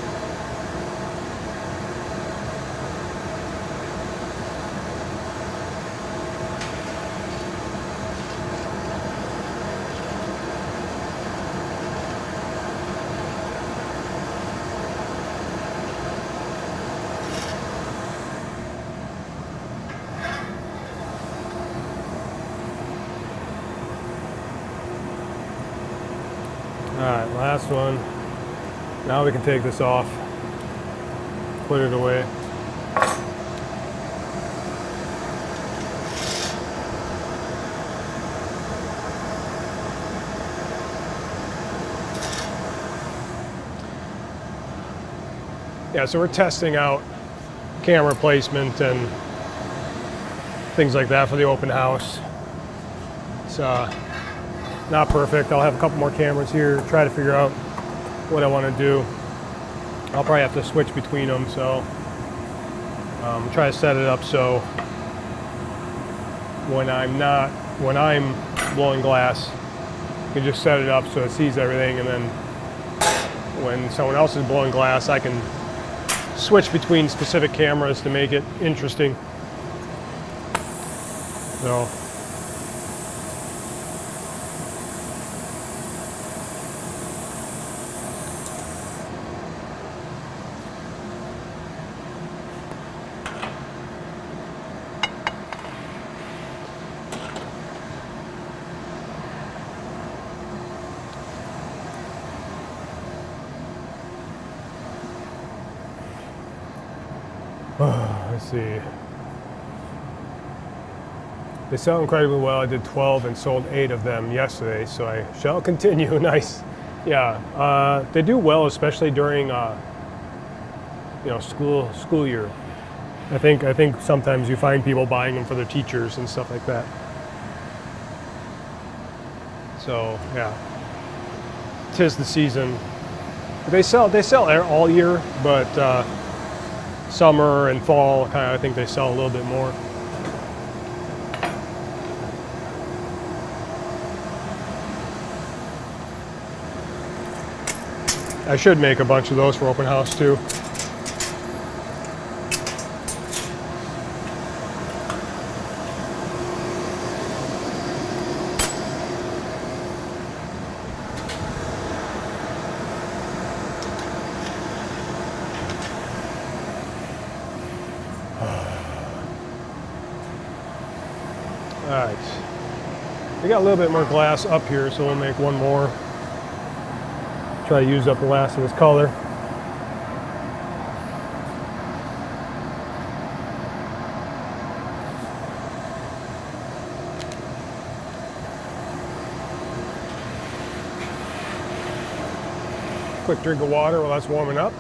All right, last one. Now we can take this off, put it away. Yeah, so we're testing out camera placement and things like that for the open house. It's not perfect. I'll have a couple more cameras here, try to figure out what I want to do. I'll probably have to switch between them, so try to set it up so when I'm blowing glass, you can just set it up so it sees everything, and then when someone else is blowing glass, I can switch between specific cameras to make it interesting. So let's see. They sell incredibly well. I did 12 and sold 8 of them yesterday, so I shall continue. Nice. Yeah, they do well, especially during school year. I think sometimes you find people buying them for their teachers and stuff like that. So yeah, 'tis the season. They sell all year, but summer and fall kind of, I think they sell a little bit more. I should make a bunch of those for open house too. All right, we got a little bit more glass up here, so we'll make one more. Try to use up the last of this color. Quick drink of water while that's warming up.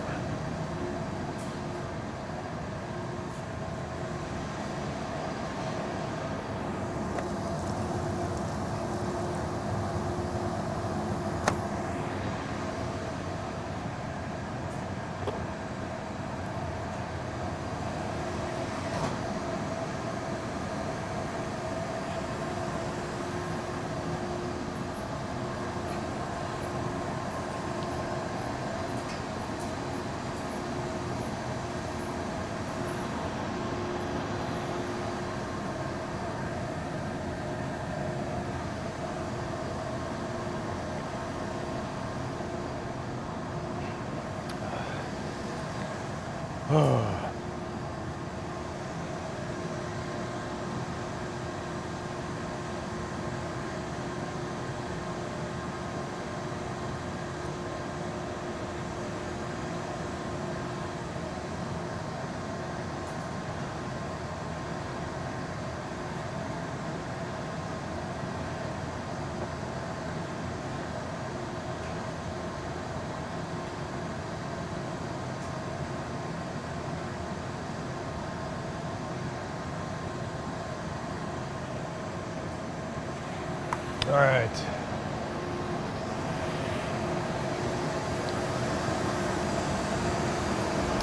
All right.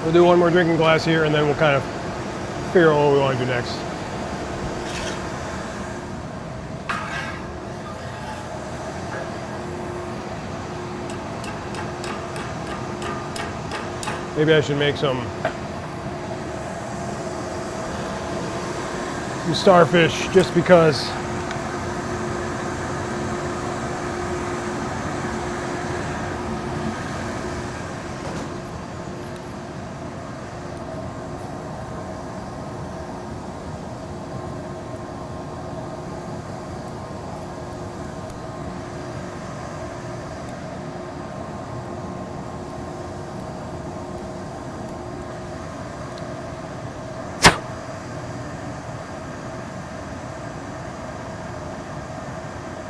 We'll do one more drinking glass here, and then we'll kind of figure out what we want to do next. Maybe I should make some starfish just because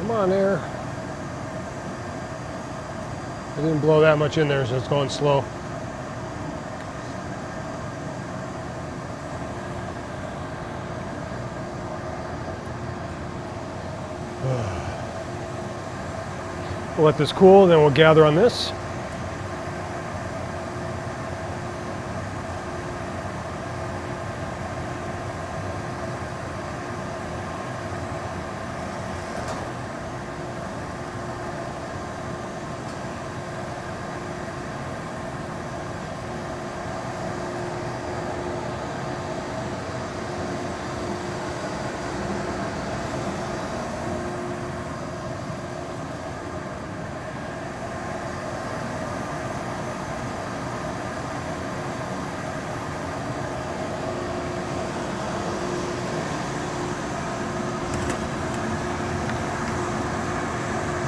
come on there. I didn't blow that much in there, so it's going slow. We'll let this cool, then we'll gather on this.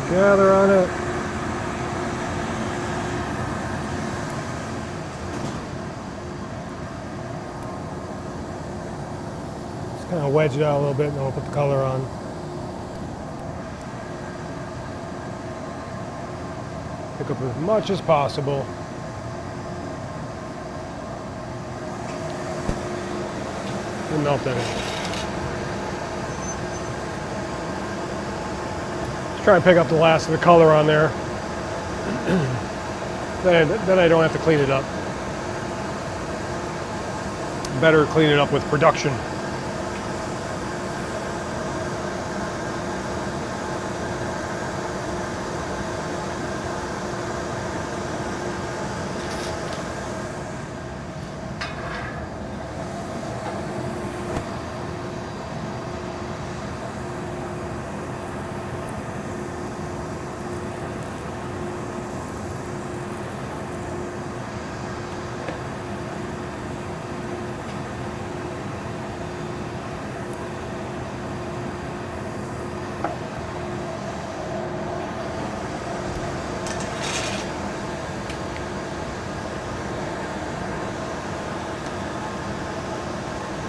Gather on it. Just kind of wedge it out a little bit, and then we'll put the color on. Pick up as much as possible. And melt in it. Try and pick up the last of the color on there. Then I don't have to clean it up. Better clean it up with production.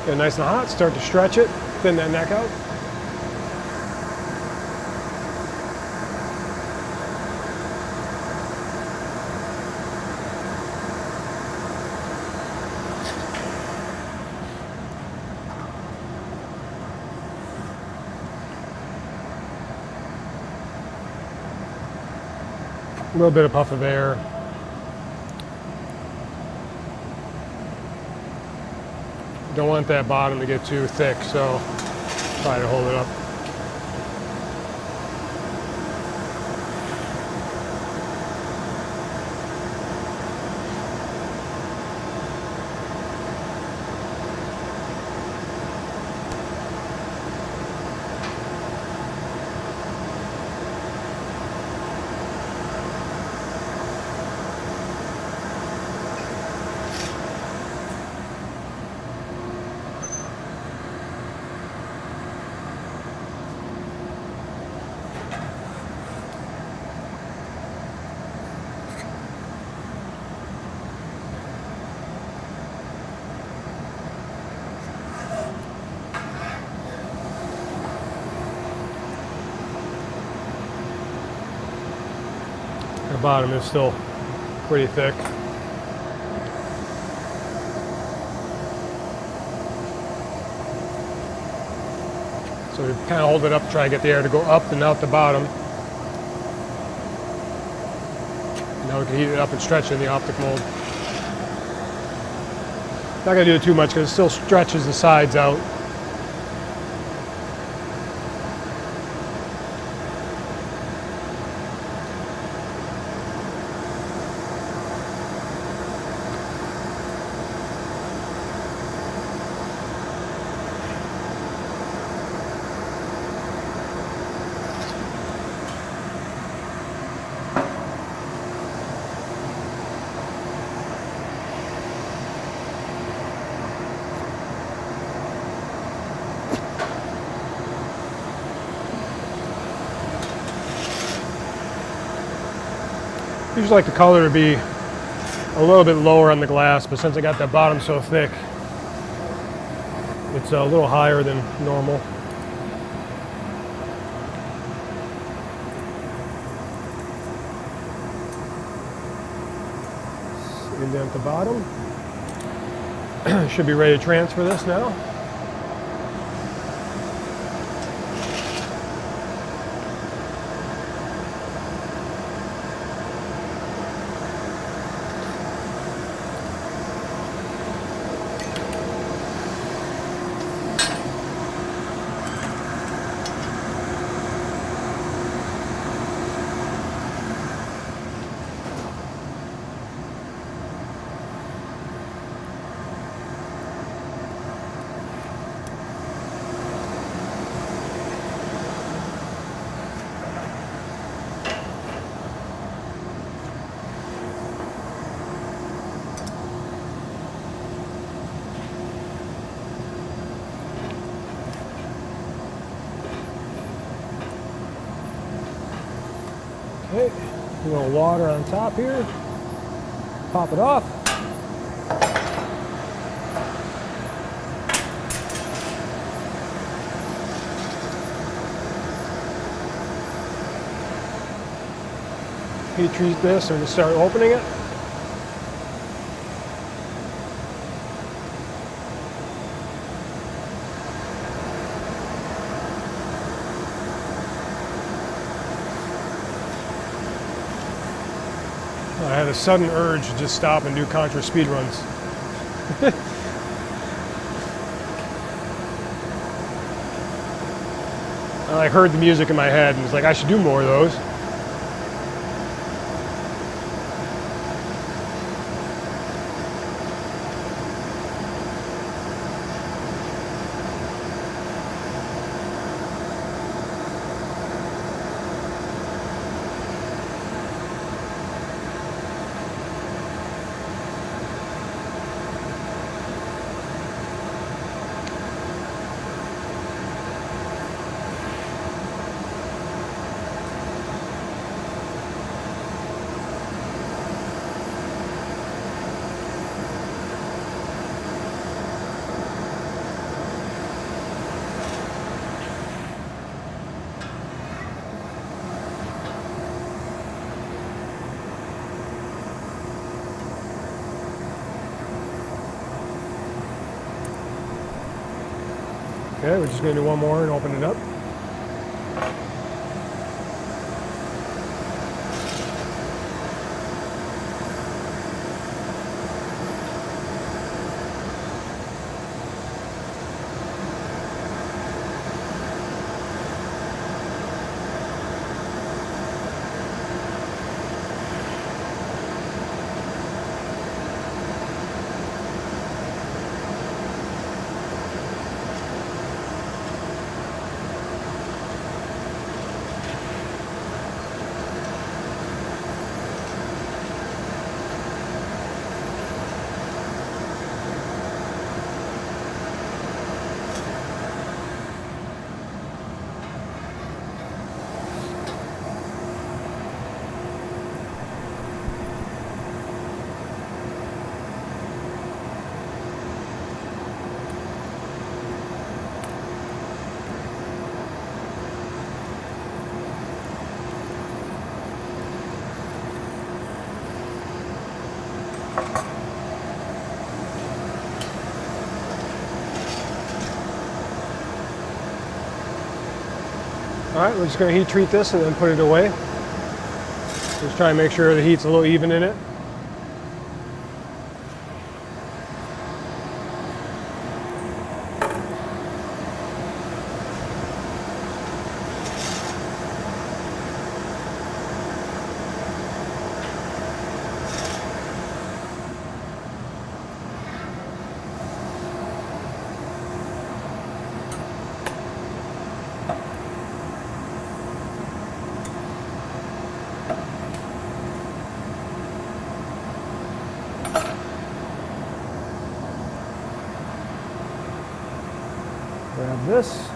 Get it nice and hot, start to stretch it, thin that neck out. A little bit of puff of air. Don't want that bottom to get too thick, so try to hold it up. bottom is still pretty thick. So we kind of hold it up, try to get the air to go up and out the bottom. Now we can heat it up and stretch it in the optic mold. Not going to do it too much because it still stretches the sides out. Usually like the color to be a little bit lower on the glass, but since I got that bottom so thick, it's a little higher than normal. Indent the bottom. Should be ready to transfer this now. Okay, a little water on top here. Pop it off. Heat treat this and start opening it. I had a sudden urge to just stop and do Contra speed runs. I heard the music in my head and was like, I should do more of those. Okay, we're just going to do one more and open it up. All right, we're just going to heat treat this and then put it away. Just try and make sure the heat's a little even in it. Grab this.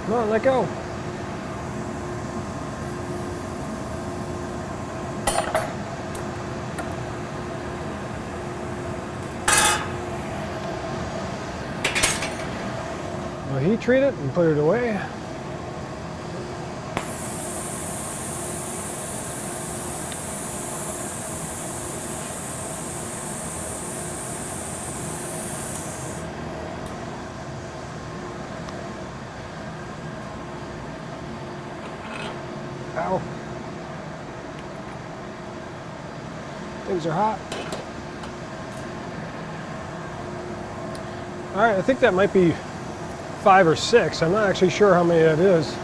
Come on, let go. We'll heat treat it and put it away. Ow. Things are hot. All right, I think that might be 5 or 6. I'm not actually sure how many that is.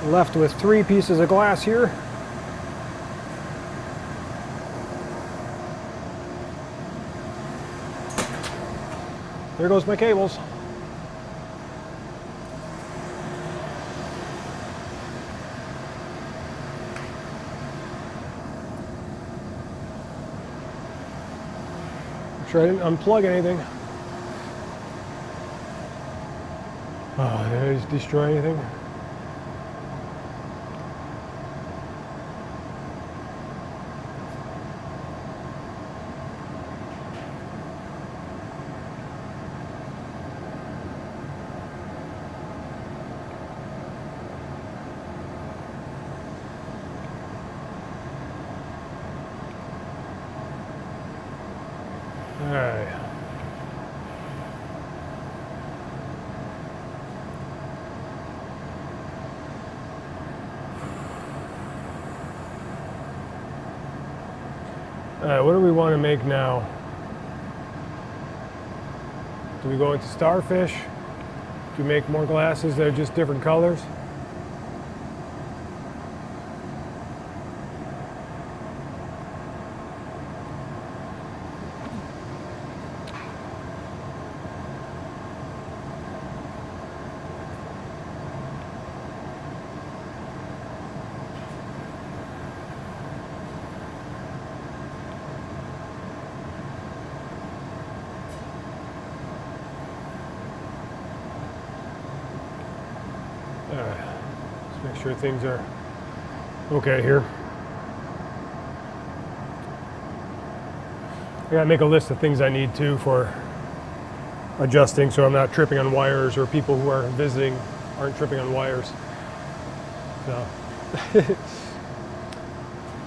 I'm left with 3 pieces of glass here. There goes my cables. Make sure I didn't unplug anything. Oh, did I just destroy anything? All right. All right, what do we want to make now? Do we go into starfish? Do we make more glasses that are just different colors? All right, let's make sure things are okay here. I gotta make a list of things I need to for adjusting so I'm not tripping on wires, or people who are visiting aren't tripping on wires. So,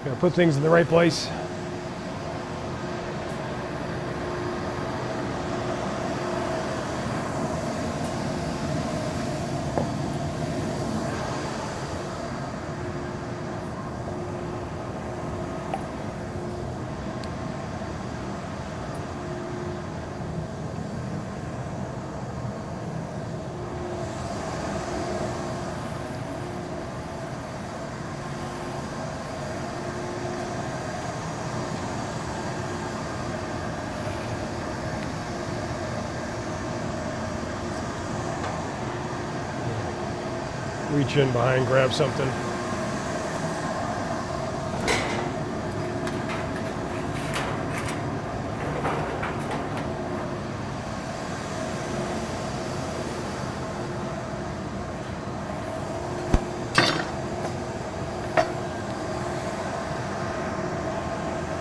gotta put things in the right place. Reach in behind, grab something.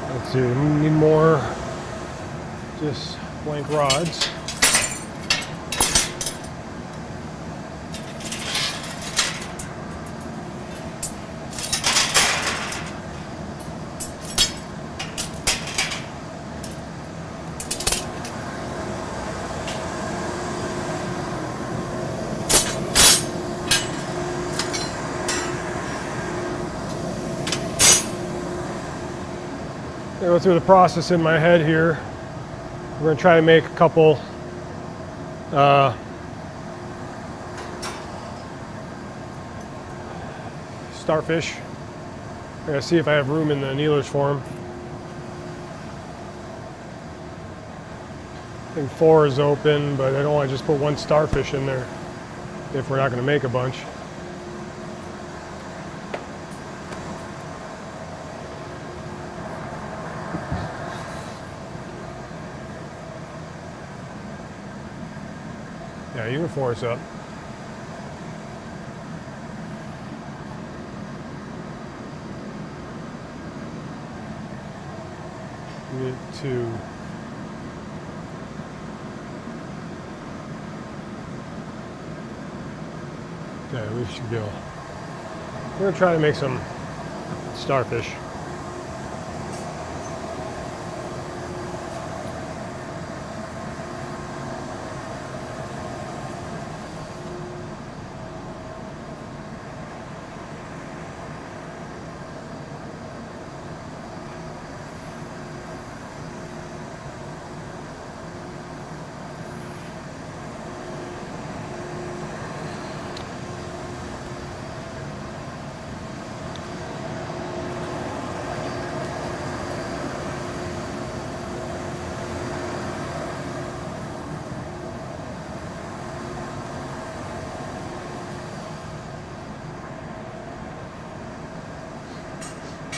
Let's see, we need more just blank rods. Go through the process in my head here. We're going to try to make a couple starfish. I'm going to see if I have room in the annealers for them. I think 4 is open, but I don't want to just put one starfish in there if we're not going to make a bunch. Yeah, unit 4 is up. Unit 2. Okay, we should go. We're going to try to make some starfish.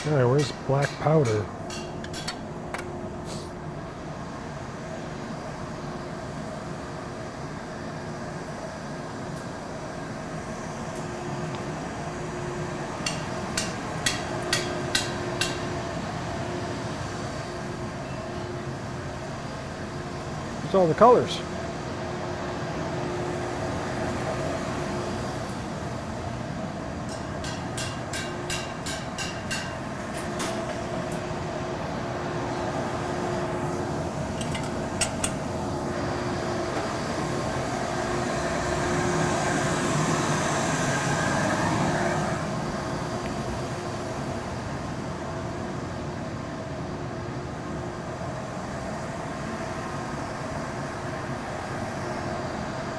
All right, where's black powder? Where's all the colors?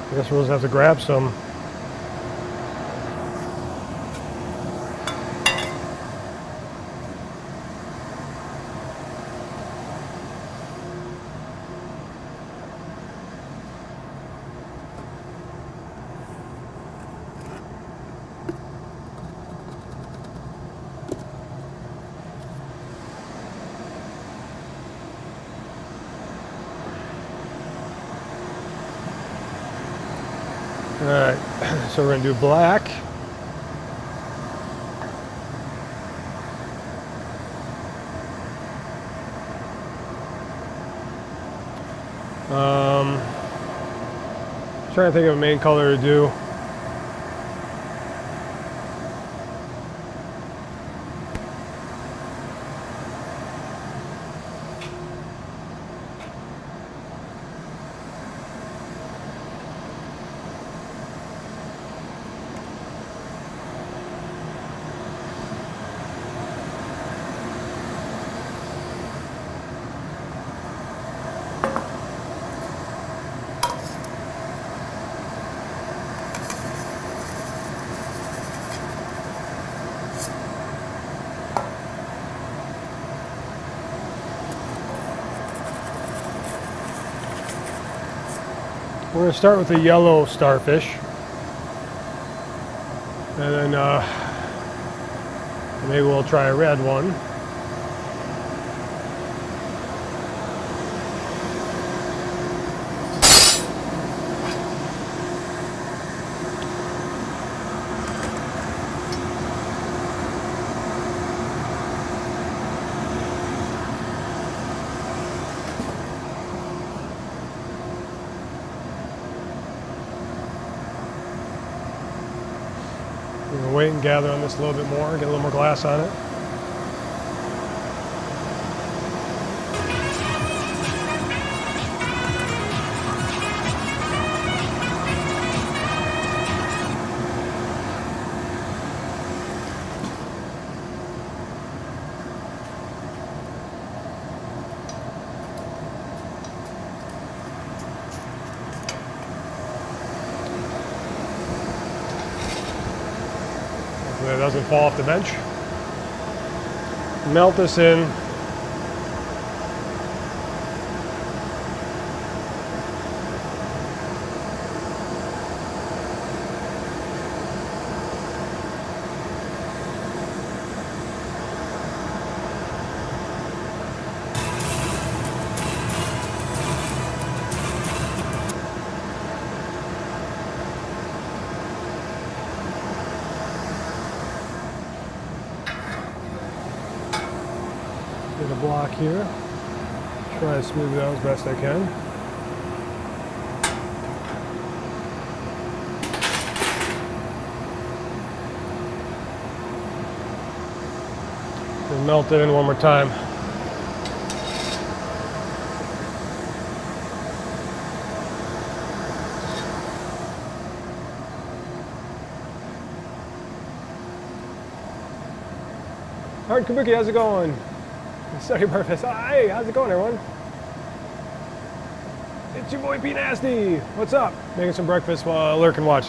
I guess we'll just have to grab some. All right, so we're going to do black. Trying to think of a main color to do. We're going to start with the yellow starfish, and then maybe we'll try a red one. We're going to wait and gather on this a little bit more, get a little more glass on it. doesn't fall off the bench. Melt this in. Get a block here. Try to smooth it out as best I can. And melt it in one more time. Hard Kabuki, how's it going? Sorry, breakfast. Hey, how's it going, everyone? It's your boy P Nasty. What's up? Making some breakfast while I lurk and watch.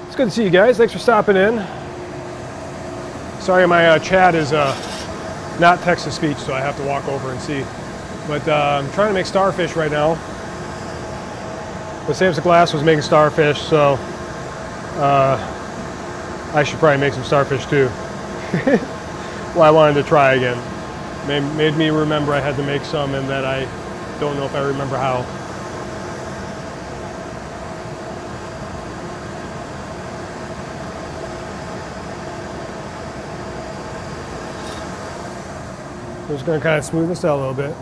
It's good to see you guys. Thanks for stopping in. Sorry, my chat is not text-to-speech, so I have to walk over and see. But I'm trying to make starfish right now. But Samson Glass was making starfish, so I should probably make some starfish too. Well, I wanted to try again. Made me remember I had to make some, and that I don't know if I remember how. I'm just going to kind of smooth this out a little bit.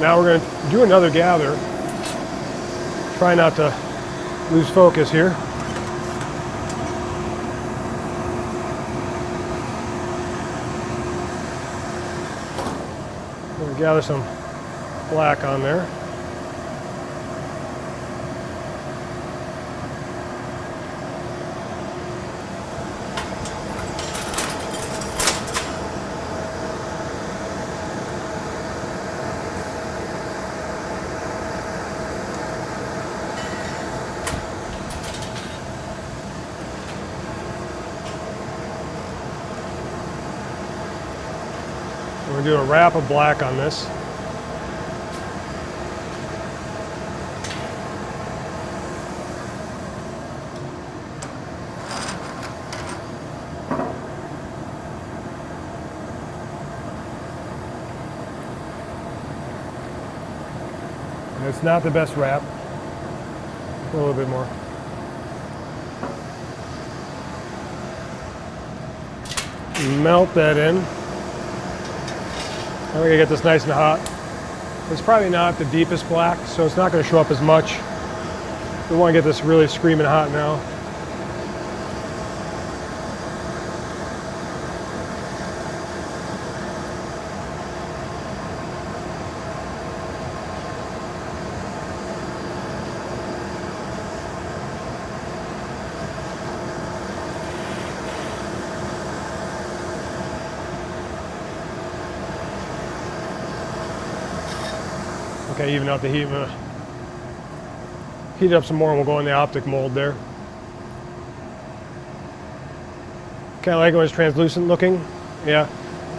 Now we're going to do another gather. Try not to lose focus here. We're going to gather some black on there. We're going to do a wrap of black on this. And it's not the best wrap. A little bit more. Melt that in. I'm going to get this nice and hot. It's probably not the deepest black, so it's not going to show up as much. We want to get this really screaming hot now. Okay, even out the heat. I'm gonna heat it up some more and we'll go in the optic mold there. Kind of like it when it's translucent looking. Yeah,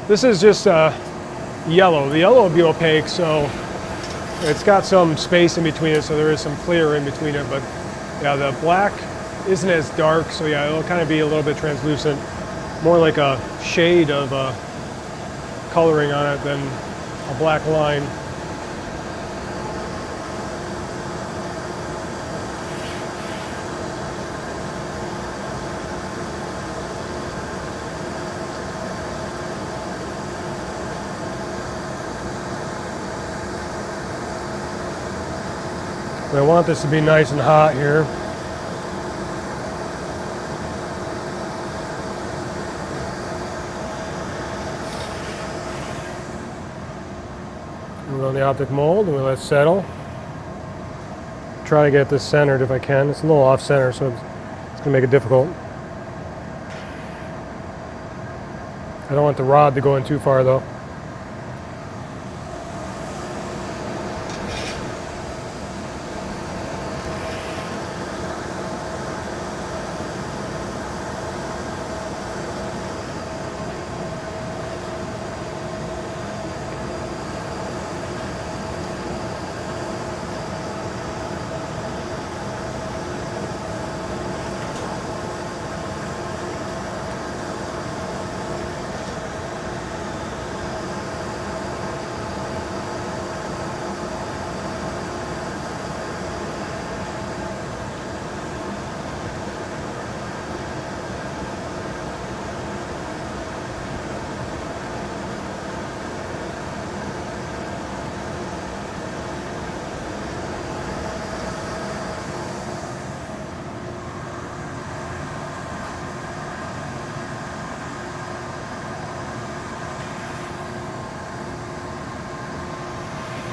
this is just yellow. The yellow will be opaque, so it's got some space in between it, so there is some clear in between it. But yeah, the black isn't as dark, so yeah, it'll kind of be a little bit translucent, more like a shade of coloring on it than a black line. I want this to be nice and hot here. We'll go in the optic mold and we'll let it settle. Try to get this centered if I can. It's a little off center, so it's going to make it difficult. I don't want the rod to go in too far though.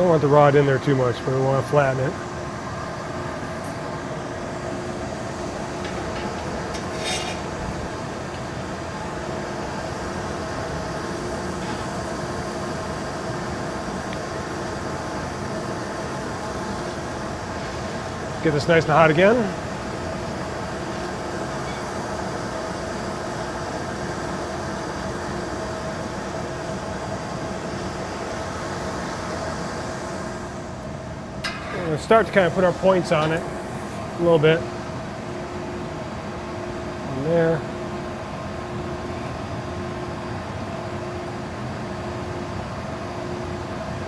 Don't want the rod in there too much, but we want to flatten it. Get this nice and hot again. We're going to start to kind of put our points on it a little bit. And there.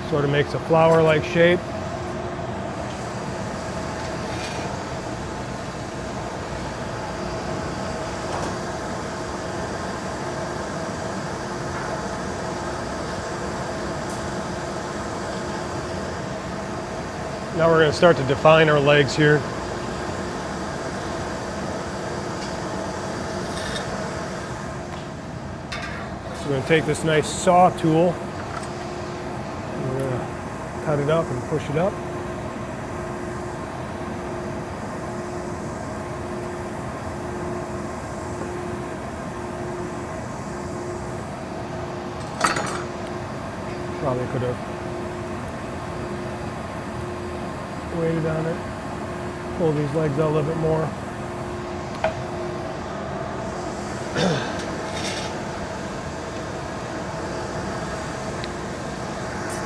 Sort of makes a flower-like shape. Now we're going to start to define our legs here. So we're going to take this nice saw tool. And we're going to cut it up and push it up. Probably could have weighted on it. Pull these legs out a little bit more.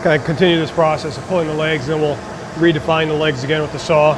Kind of continue this process of pulling the legs, then we'll redefine the legs again with the saw.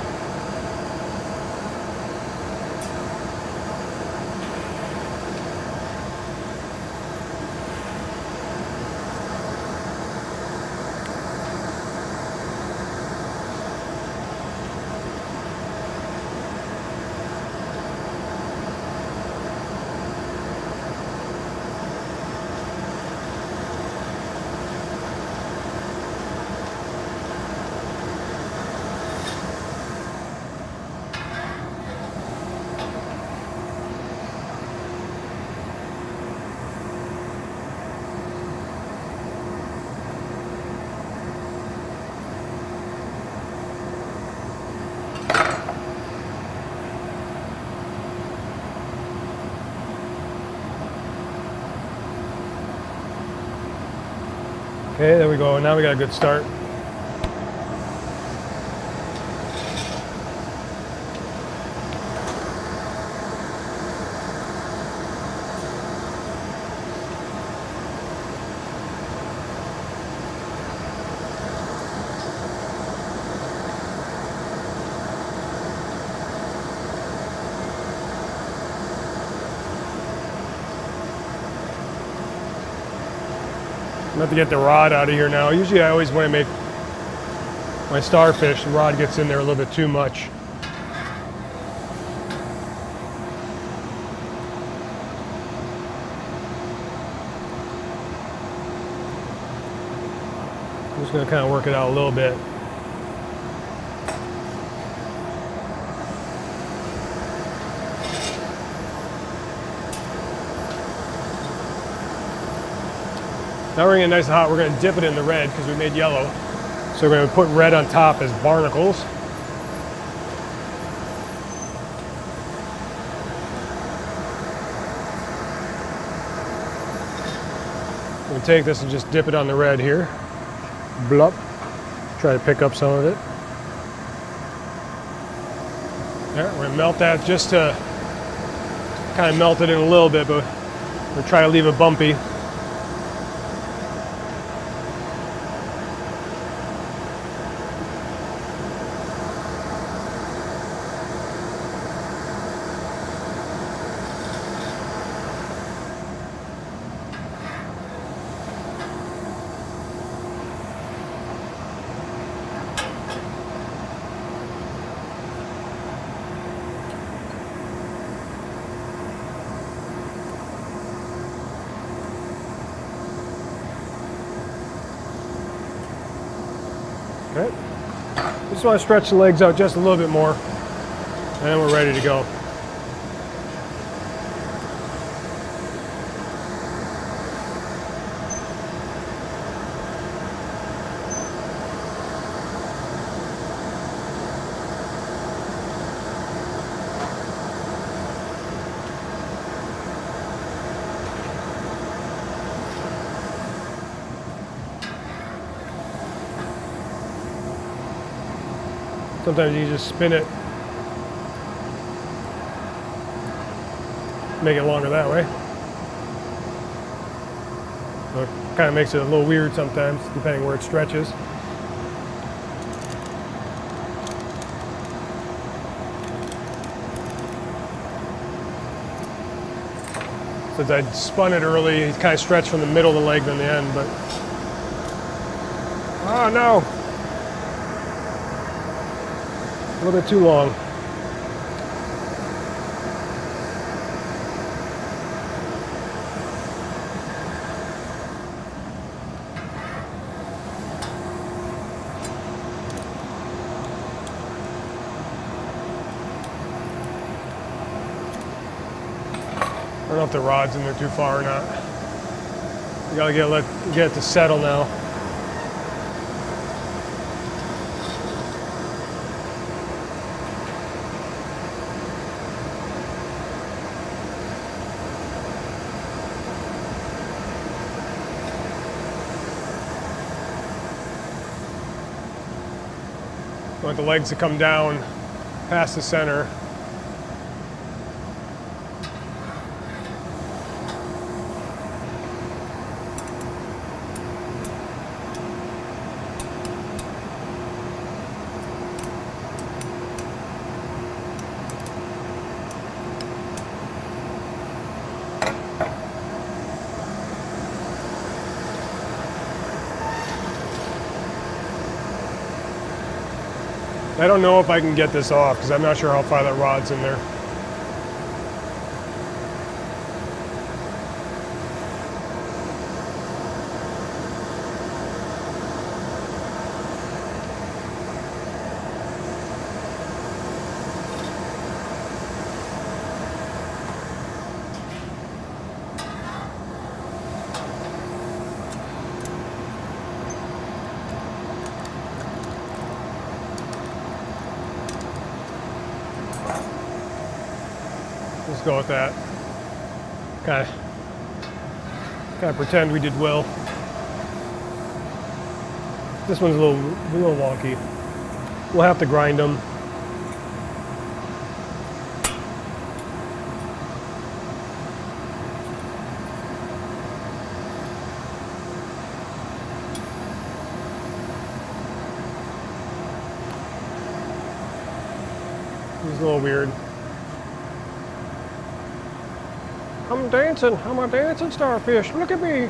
Okay, there we go. Now we got a good start. I'm going to have to get the rod out of here now. Usually I always, when I make my starfish, the rod gets in there a little bit too much. I'm just going to kind of work it out a little bit. Now we're going to get nice and hot. We're going to dip it in the red because we made yellow. So we're going to put red on top as barnacles. We're going to take this and just dip it on the red here. Blup. Try to pick up some of it. There, we're going to melt that just to kind of melt it in a little bit, but we'll try to leave it bumpy. Okay. Just want to stretch the legs out just a little bit more, and then we're ready to go. Sometimes you just spin it, make it longer that way. It kind of makes it a little weird sometimes, depending where it stretches. Since I spun it early, it kind of stretched from the middle of the leg than the end, but... Oh no! A little bit too long. I don't know if the rod's in there too far or not. You gotta get it to settle now. I want the legs to come down past the center. I don't know if I can get this off because I'm not sure how far that rod's in there. Let's go with that. Kind of pretend we did well. This one's a little wonky. We'll have to grind them. It's a little weird. I'm a dancing starfish, look at me.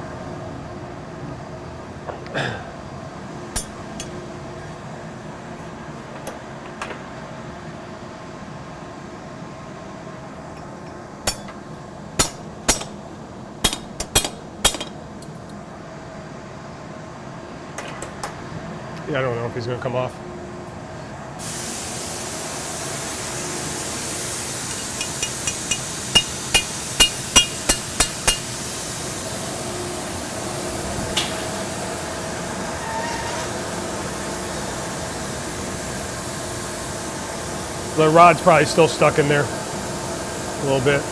Yeah, I don't know if he's gonna come off. The rod's probably still stuck in there a little bit.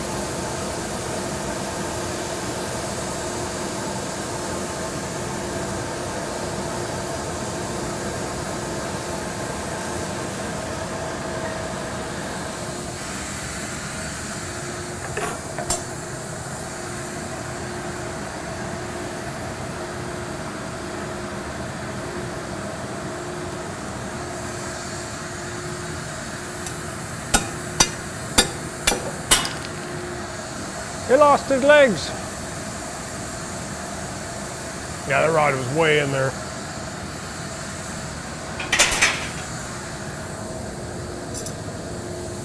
He lost his legs. Yeah, that rod was way in there.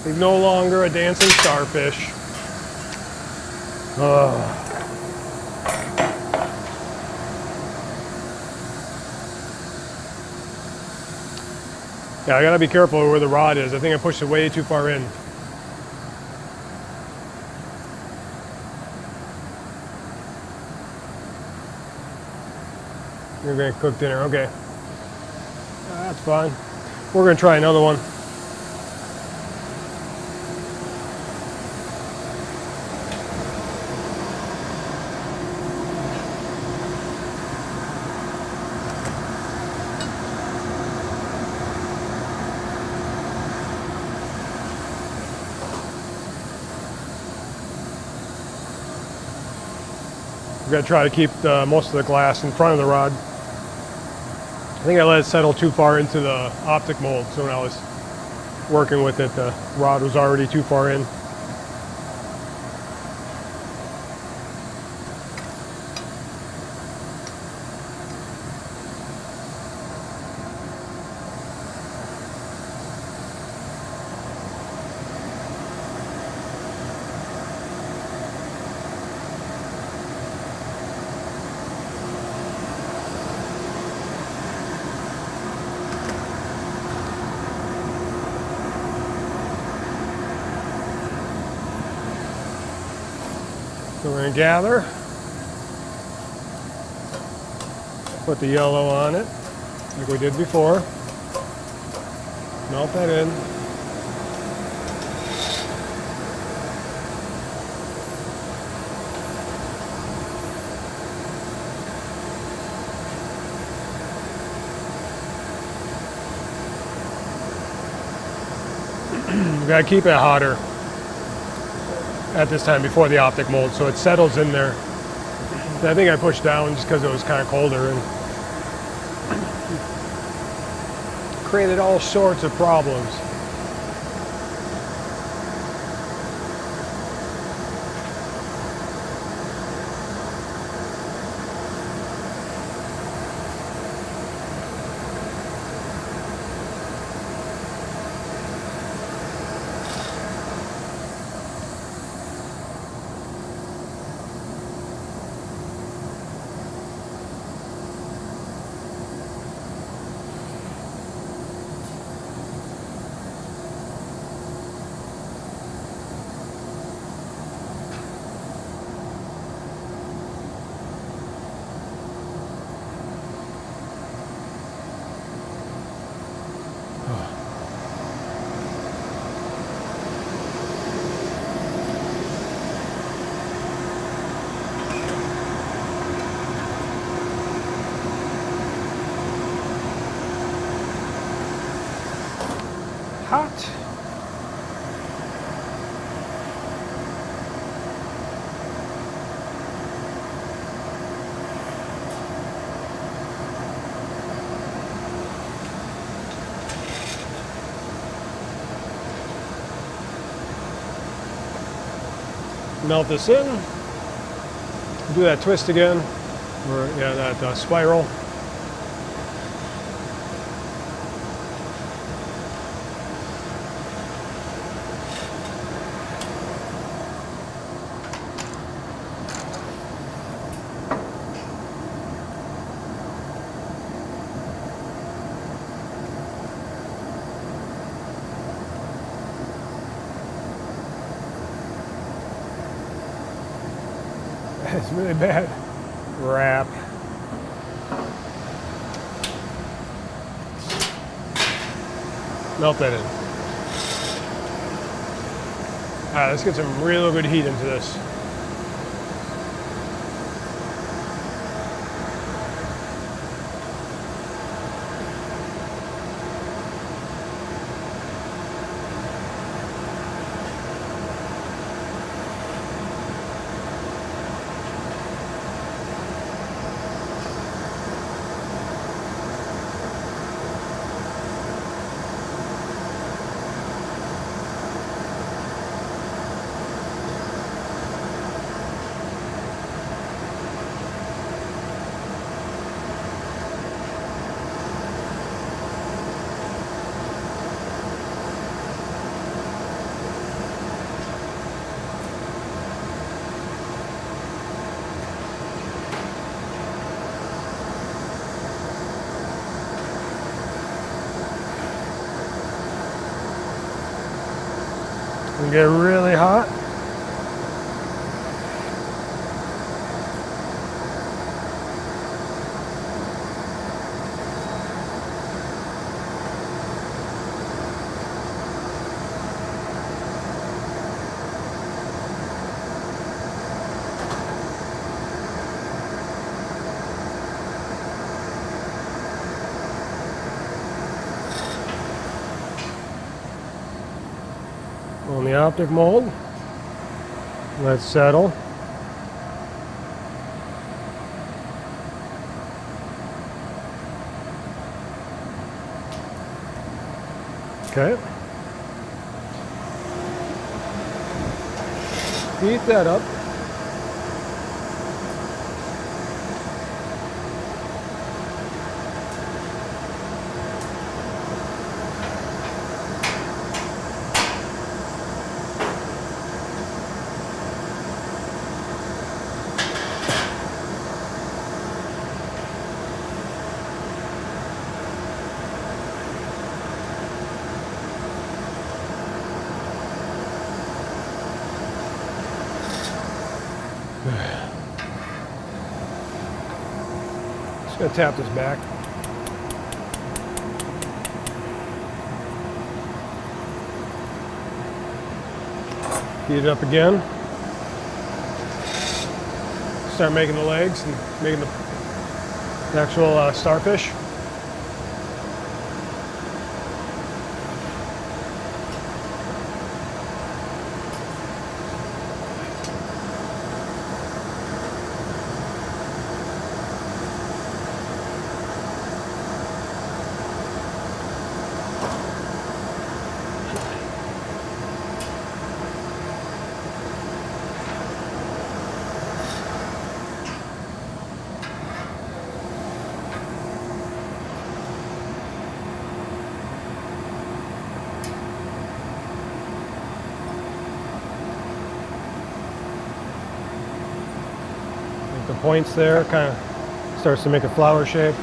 He's no longer a dancing starfish. Yeah, I gotta be careful where the rod is. I think I pushed it way too far in. You're gonna cook dinner, okay. That's fine. We're gonna try another one. We've got to try to keep most of the glass in front of the rod. I think I let it settle too far into the optic mold, so when I was working with it, the rod was already too far in. So we're going to gather, put the yellow on it, like we did before, melt that in. We got to keep it hotter at this time before the optic mold, so it settles in there. And I think I pushed down just because it was kind of colder and created all sorts of problems. Hot. Melt this in. Do that twist again, or yeah, that spiral. It's really bad. Wrap. Melt that in. All right, let's get some real good heat into this. And get really hot. On the optic mold, let it settle. Okay. Heat that up. Just gonna tap this back. Heat it up again. Start making the legs and making the actual starfish. The points there kind of starts to make a flower shape.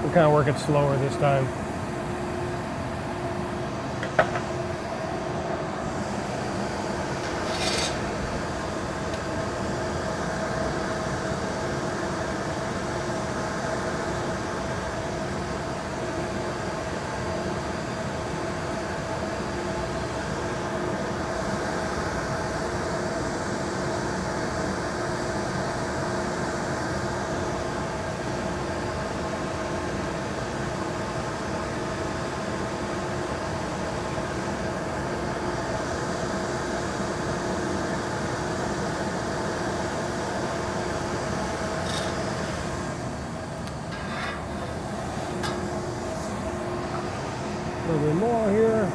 We'll kind of work it slower this time. A little bit more here.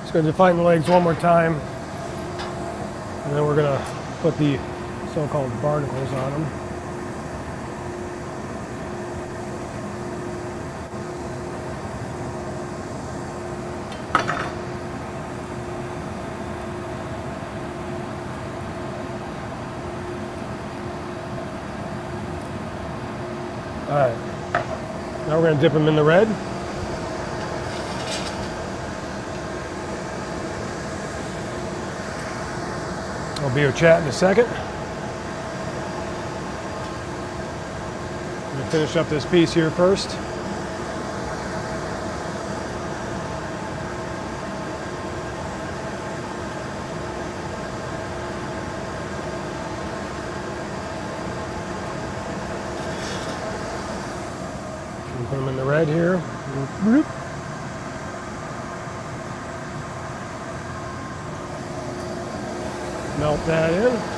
Just going to define the legs one more time, and then we're going to put the so-called barnacles on them. All right, now we're going to dip them in the red. I'll be your chat in a second. I'm going to finish up this piece here first. Put them in the red here. Bloop. Melt that in.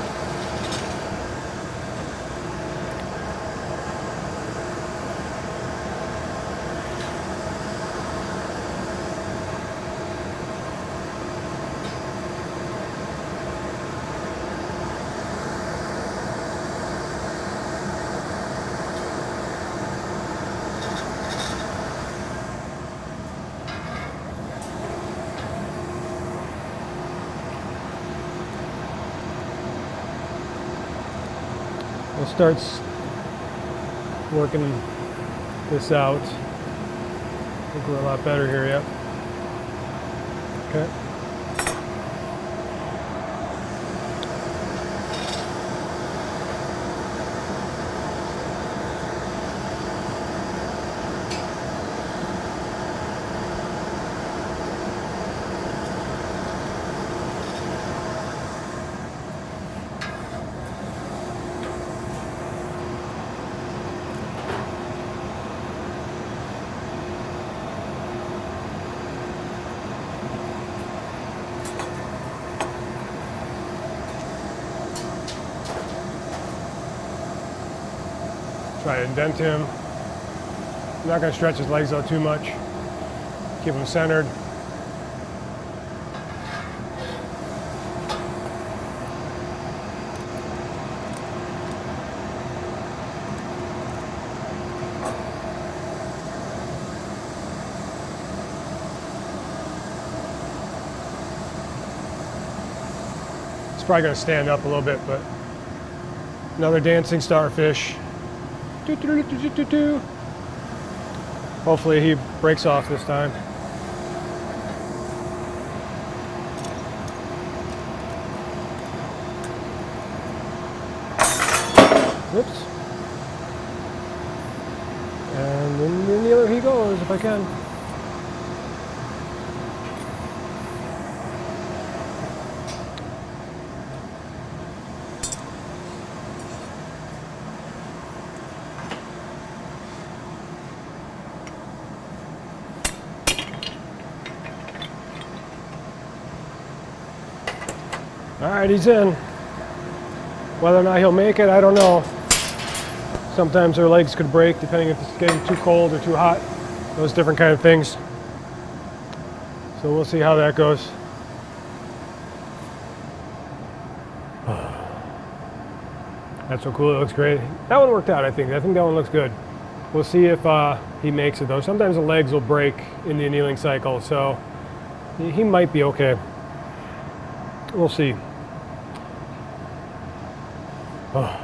We'll start working this out. I think we're a lot better here, yep. Okay. Try to indent him. I'm not going to stretch his legs out too much. Keep him centered. It's probably going to stand up a little bit, but another dancing starfish. Hopefully he breaks off this time. Whoops. And in the other he goes, if I can. All right, he's in. Whether or not he'll make it, I don't know. Sometimes their legs could break depending if it's getting too cold or too hot. Those different kind of things. So we'll see how that goes. That's so cool, it looks great. That one worked out, I think. I think that one looks good. We'll see if he makes it though. Sometimes the legs will break in the annealing cycle, so he might be okay. We'll see. Oh.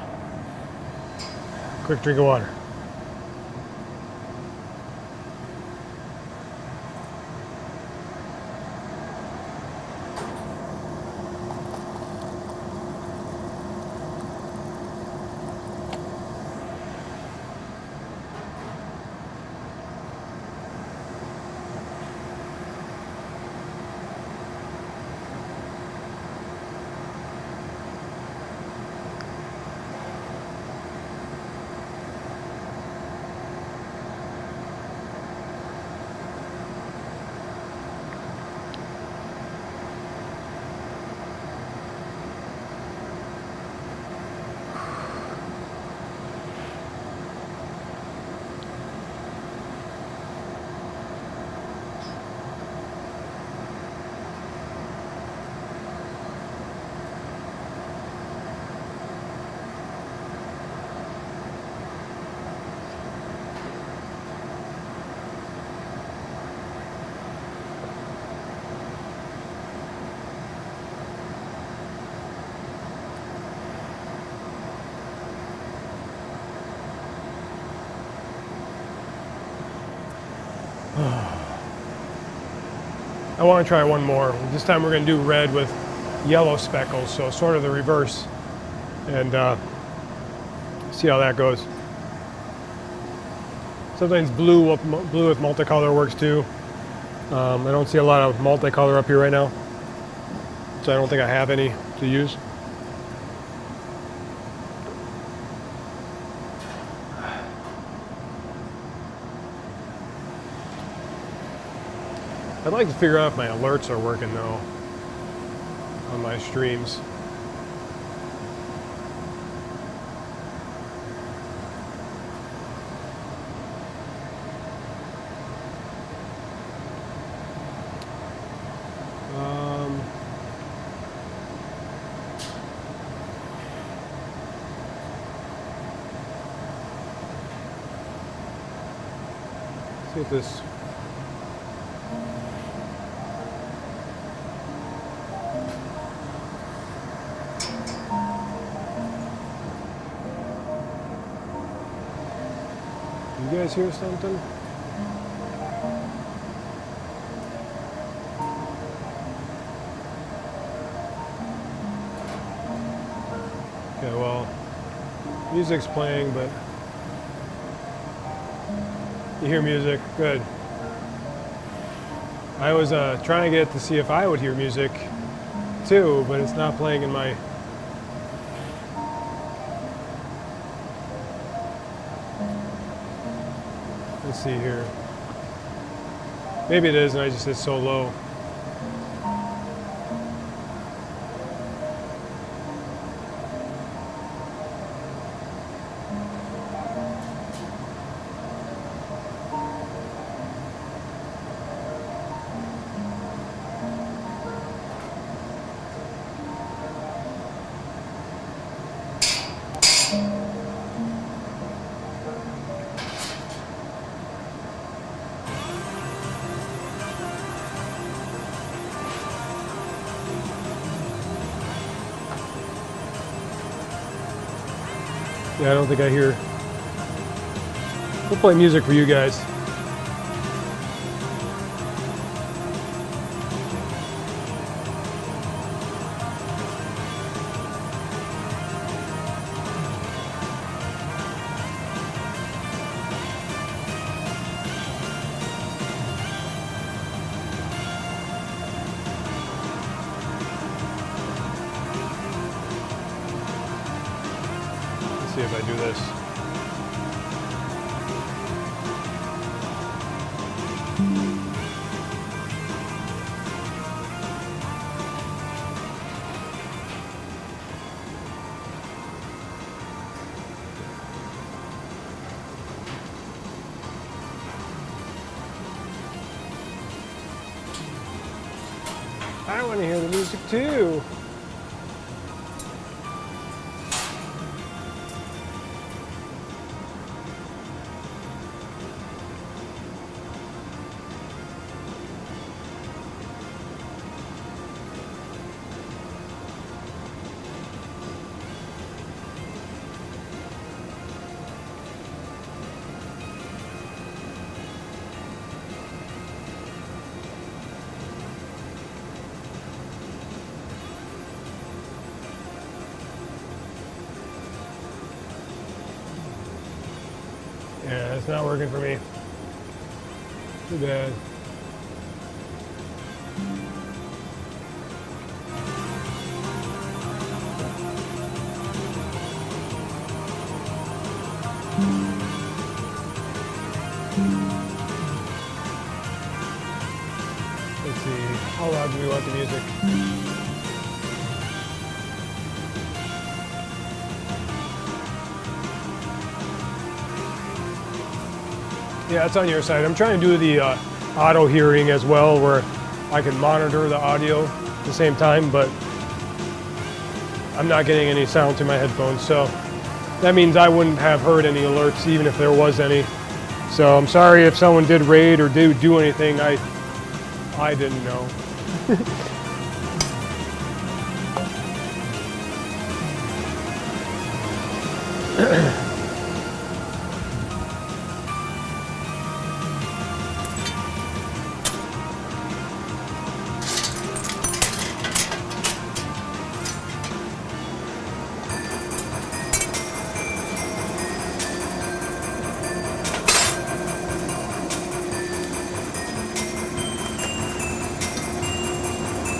Quick drink of water. I want to try one more. This time we're going to do red with yellow speckles, so sort of the reverse, and see how that goes. Sometimes blue with multicolor works too. I don't see a lot of multicolor up here right now, so I don't think I have any to use. I'd like to figure out if my alerts are working though on my streams. See if this. You guys hear something? Okay, well, music's playing, but you hear music, good. I was trying to get to see if I would hear music too, but it's not playing in my. Let's see here. Maybe it is, and I just hit so low. Yeah, I don't think I hear. We'll play music for you guys. See if I do this. I want to hear the music too. Yeah, it's not working for me. Too bad. Let's see, how loud do we want the music? Yeah, it's on your side. I'm trying to do the auto hearing as well, where I can monitor the audio at the same time, but I'm not getting any sound to my headphones, so that means I wouldn't have heard any alerts even if there was any. So I'm sorry if someone did raid or did do anything. I didn't know.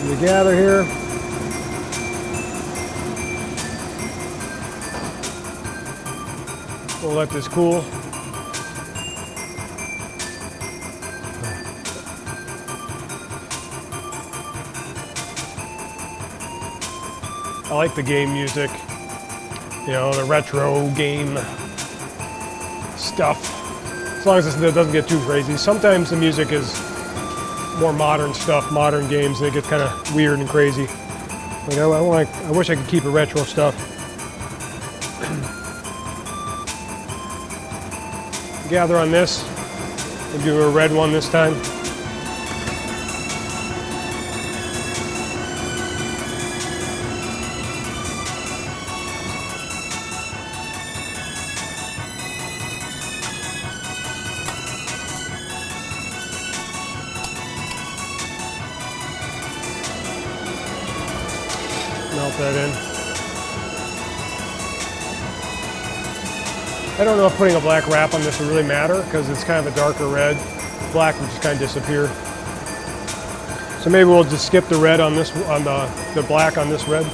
We gather here. We'll let this cool. like the game music, you know, the retro game stuff, as long as it doesn't get too crazy. Sometimes the music is more modern stuff, modern games, and it gets kind of weird and crazy. Like I wish I could keep it retro stuff. Gather on this and do a red one this time. Melt that in. I don't know if putting a black wrap on this would really matter because it's kind of a darker red. Black would just kind of disappear. So maybe we'll just skip the red on this, on the black on this red.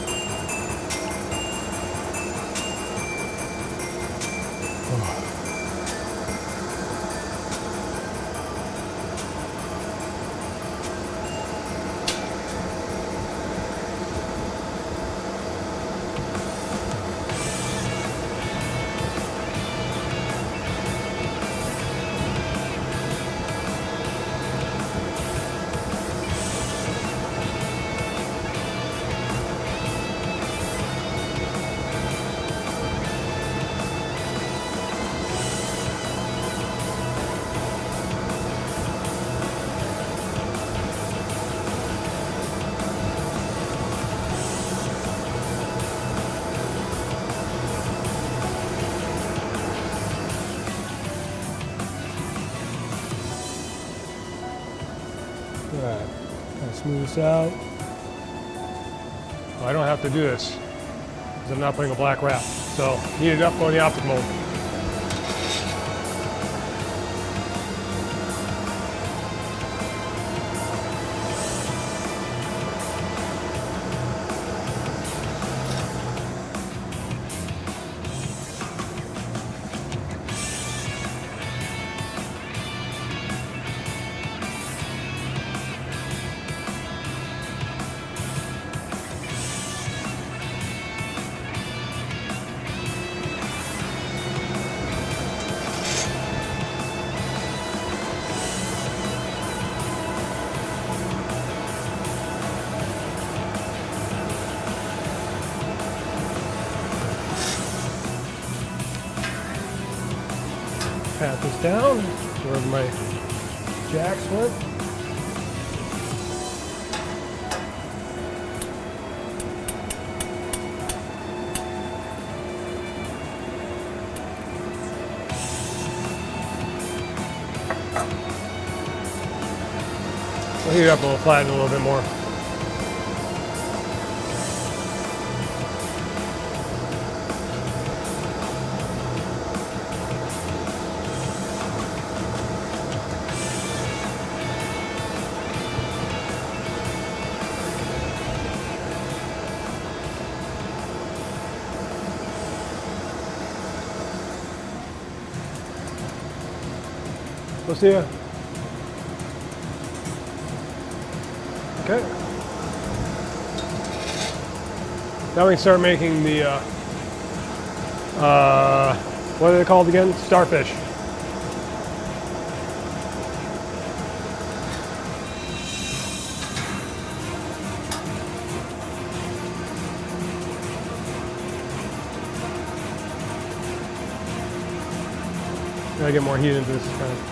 Alright, kind of smooth this out. Oh, I don't have to do this because I'm not putting a black wrap. So, heat it up, go in the optic mode. Pat this down, wherever my jacks went. We'll heat it up a little, flatten it a little bit more. We'll see ya. Okay. Now we can start making the, what are they called again? Starfish. Gotta get more heat into this kind of.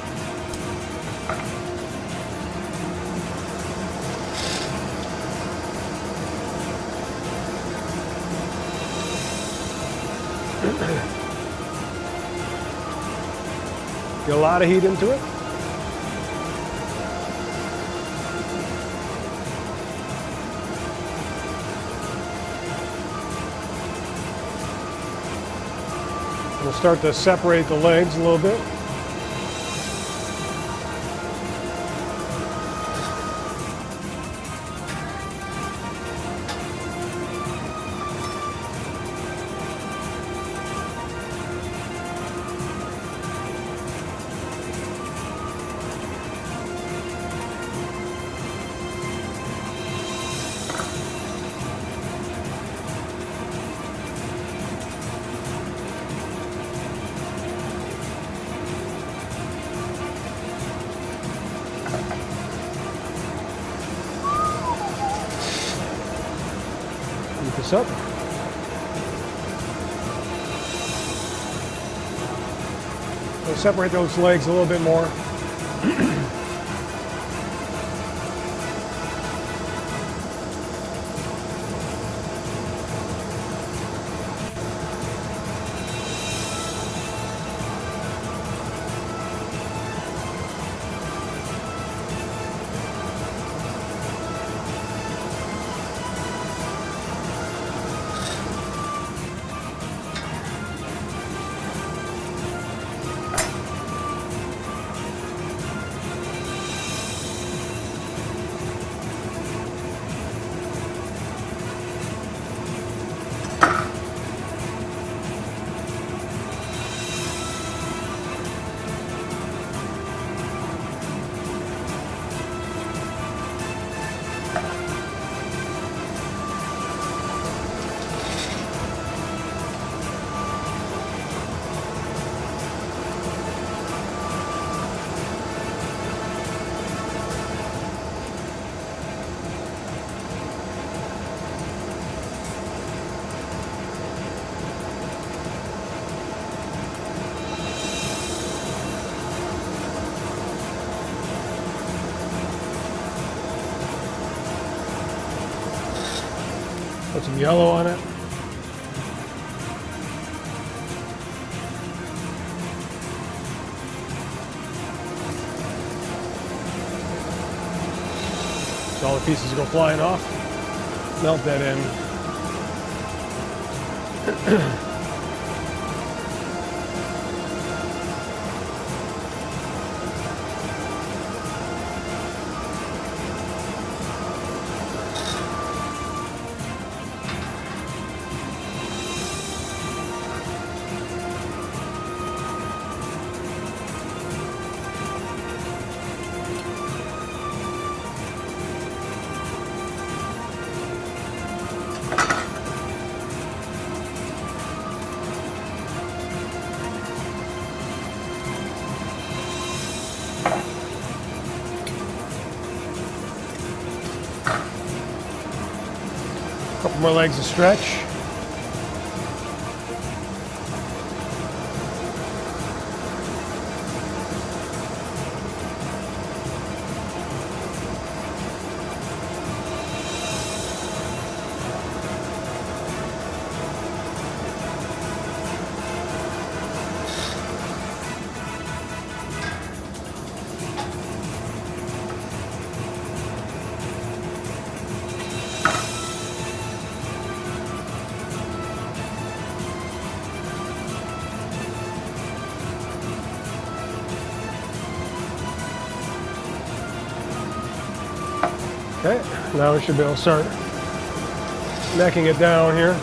Get a lot of heat into it. We'll start to separate the legs a little bit. pops up. So separate those legs a little bit more. Put some yellow on it. So all the pieces go flying off. Melt that in. Couple more legs to stretch. Okay, now we should be able to start necking it down here.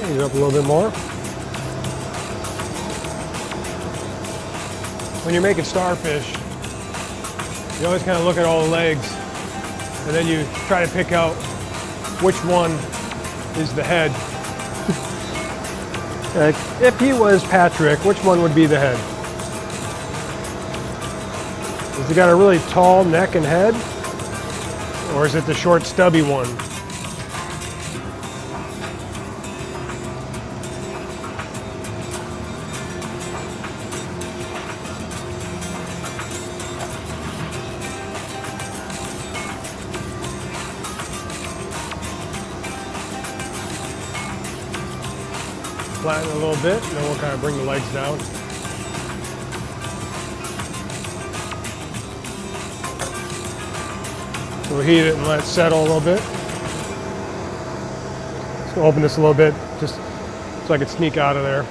Heat it up a little bit more. When you're making starfish, you always kind of look at all the legs and then you try to pick out which one is the head. If he was Patrick, which one would be the head? Has he got a really tall neck and head? Or is it the short stubby one? Flatten it a little bit, and then we'll kind of bring the legs down. So we'll heat it and let it settle a little bit. Just gonna open this a little bit, just so I could sneak out of there.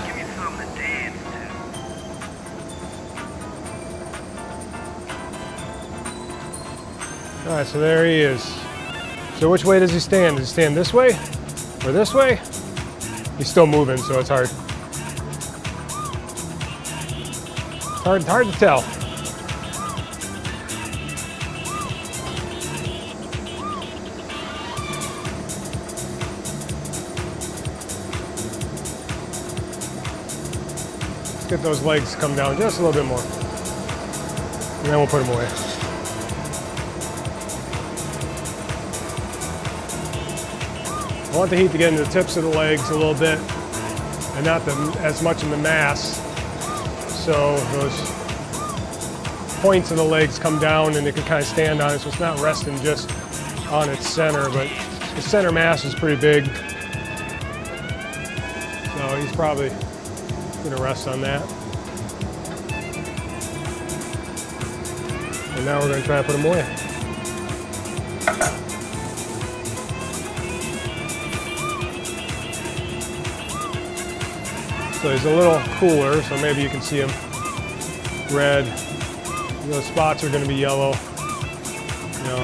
Give you something to dance to. All right, so there he is. So which way does he stand? Does he stand this way or this way? He's still moving, so it's hard. Hard to tell. Let's get those legs to come down just a little bit more. And then we'll put them away. I want the heat to get into the tips of the legs a little bit and not as much in the mass. So those points of the legs come down and it can kind of stand on it, so it's not resting just on its center, but the center mass is pretty big. So he's probably gonna rest on that. And now we're gonna try to put him away. So he's a little cooler, so maybe you can see him red. Those spots are going to be yellow. You know,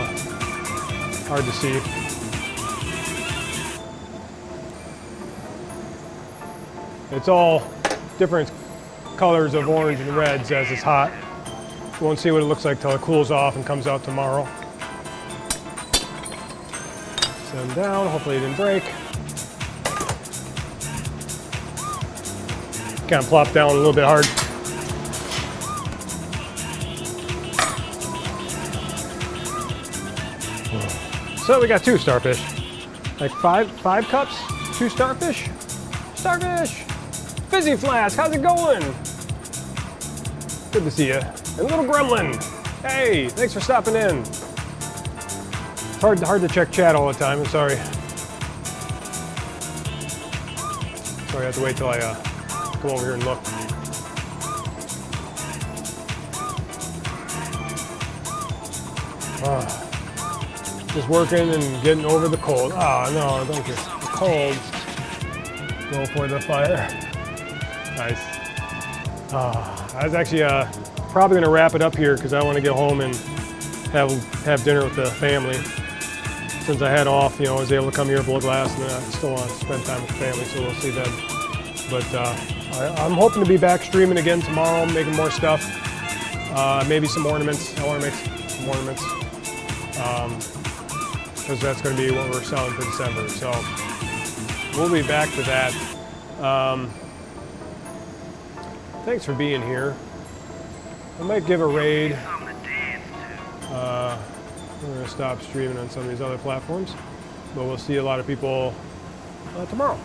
hard to see. It's all different colors of orange and reds as it's hot. We won't see what it looks like till it cools off and comes out tomorrow. Set him down, hopefully it didn't break. Kind of plop down a little bit hard. So we got 2 starfish. Like five cups, 2 starfish. Starfish! Fizzy Flask, how's it going? Good to see you. And little gremlin. Hey, thanks for stopping in. It's hard to check chat all the time, I'm sorry. Sorry, I have to wait till I come over here and look. Just working and getting over the cold. Ah, no, don't get the cold. Go for the fire. Nice. I was actually probably gonna wrap it up here because I want to get home and have dinner with the family. Since I had off, you know, I was able to come here, blow glass, and I still want to spend time with the family, so we'll see then. But I'm hoping to be back streaming again tomorrow, making more stuff. Maybe some ornaments. I want to make some ornaments. Because that's going to be what we're selling for December. So we'll be back to that. Thanks for being here. I might give a raid. We're going to stop streaming on some of these other platforms, but we'll see a lot of people tomorrow.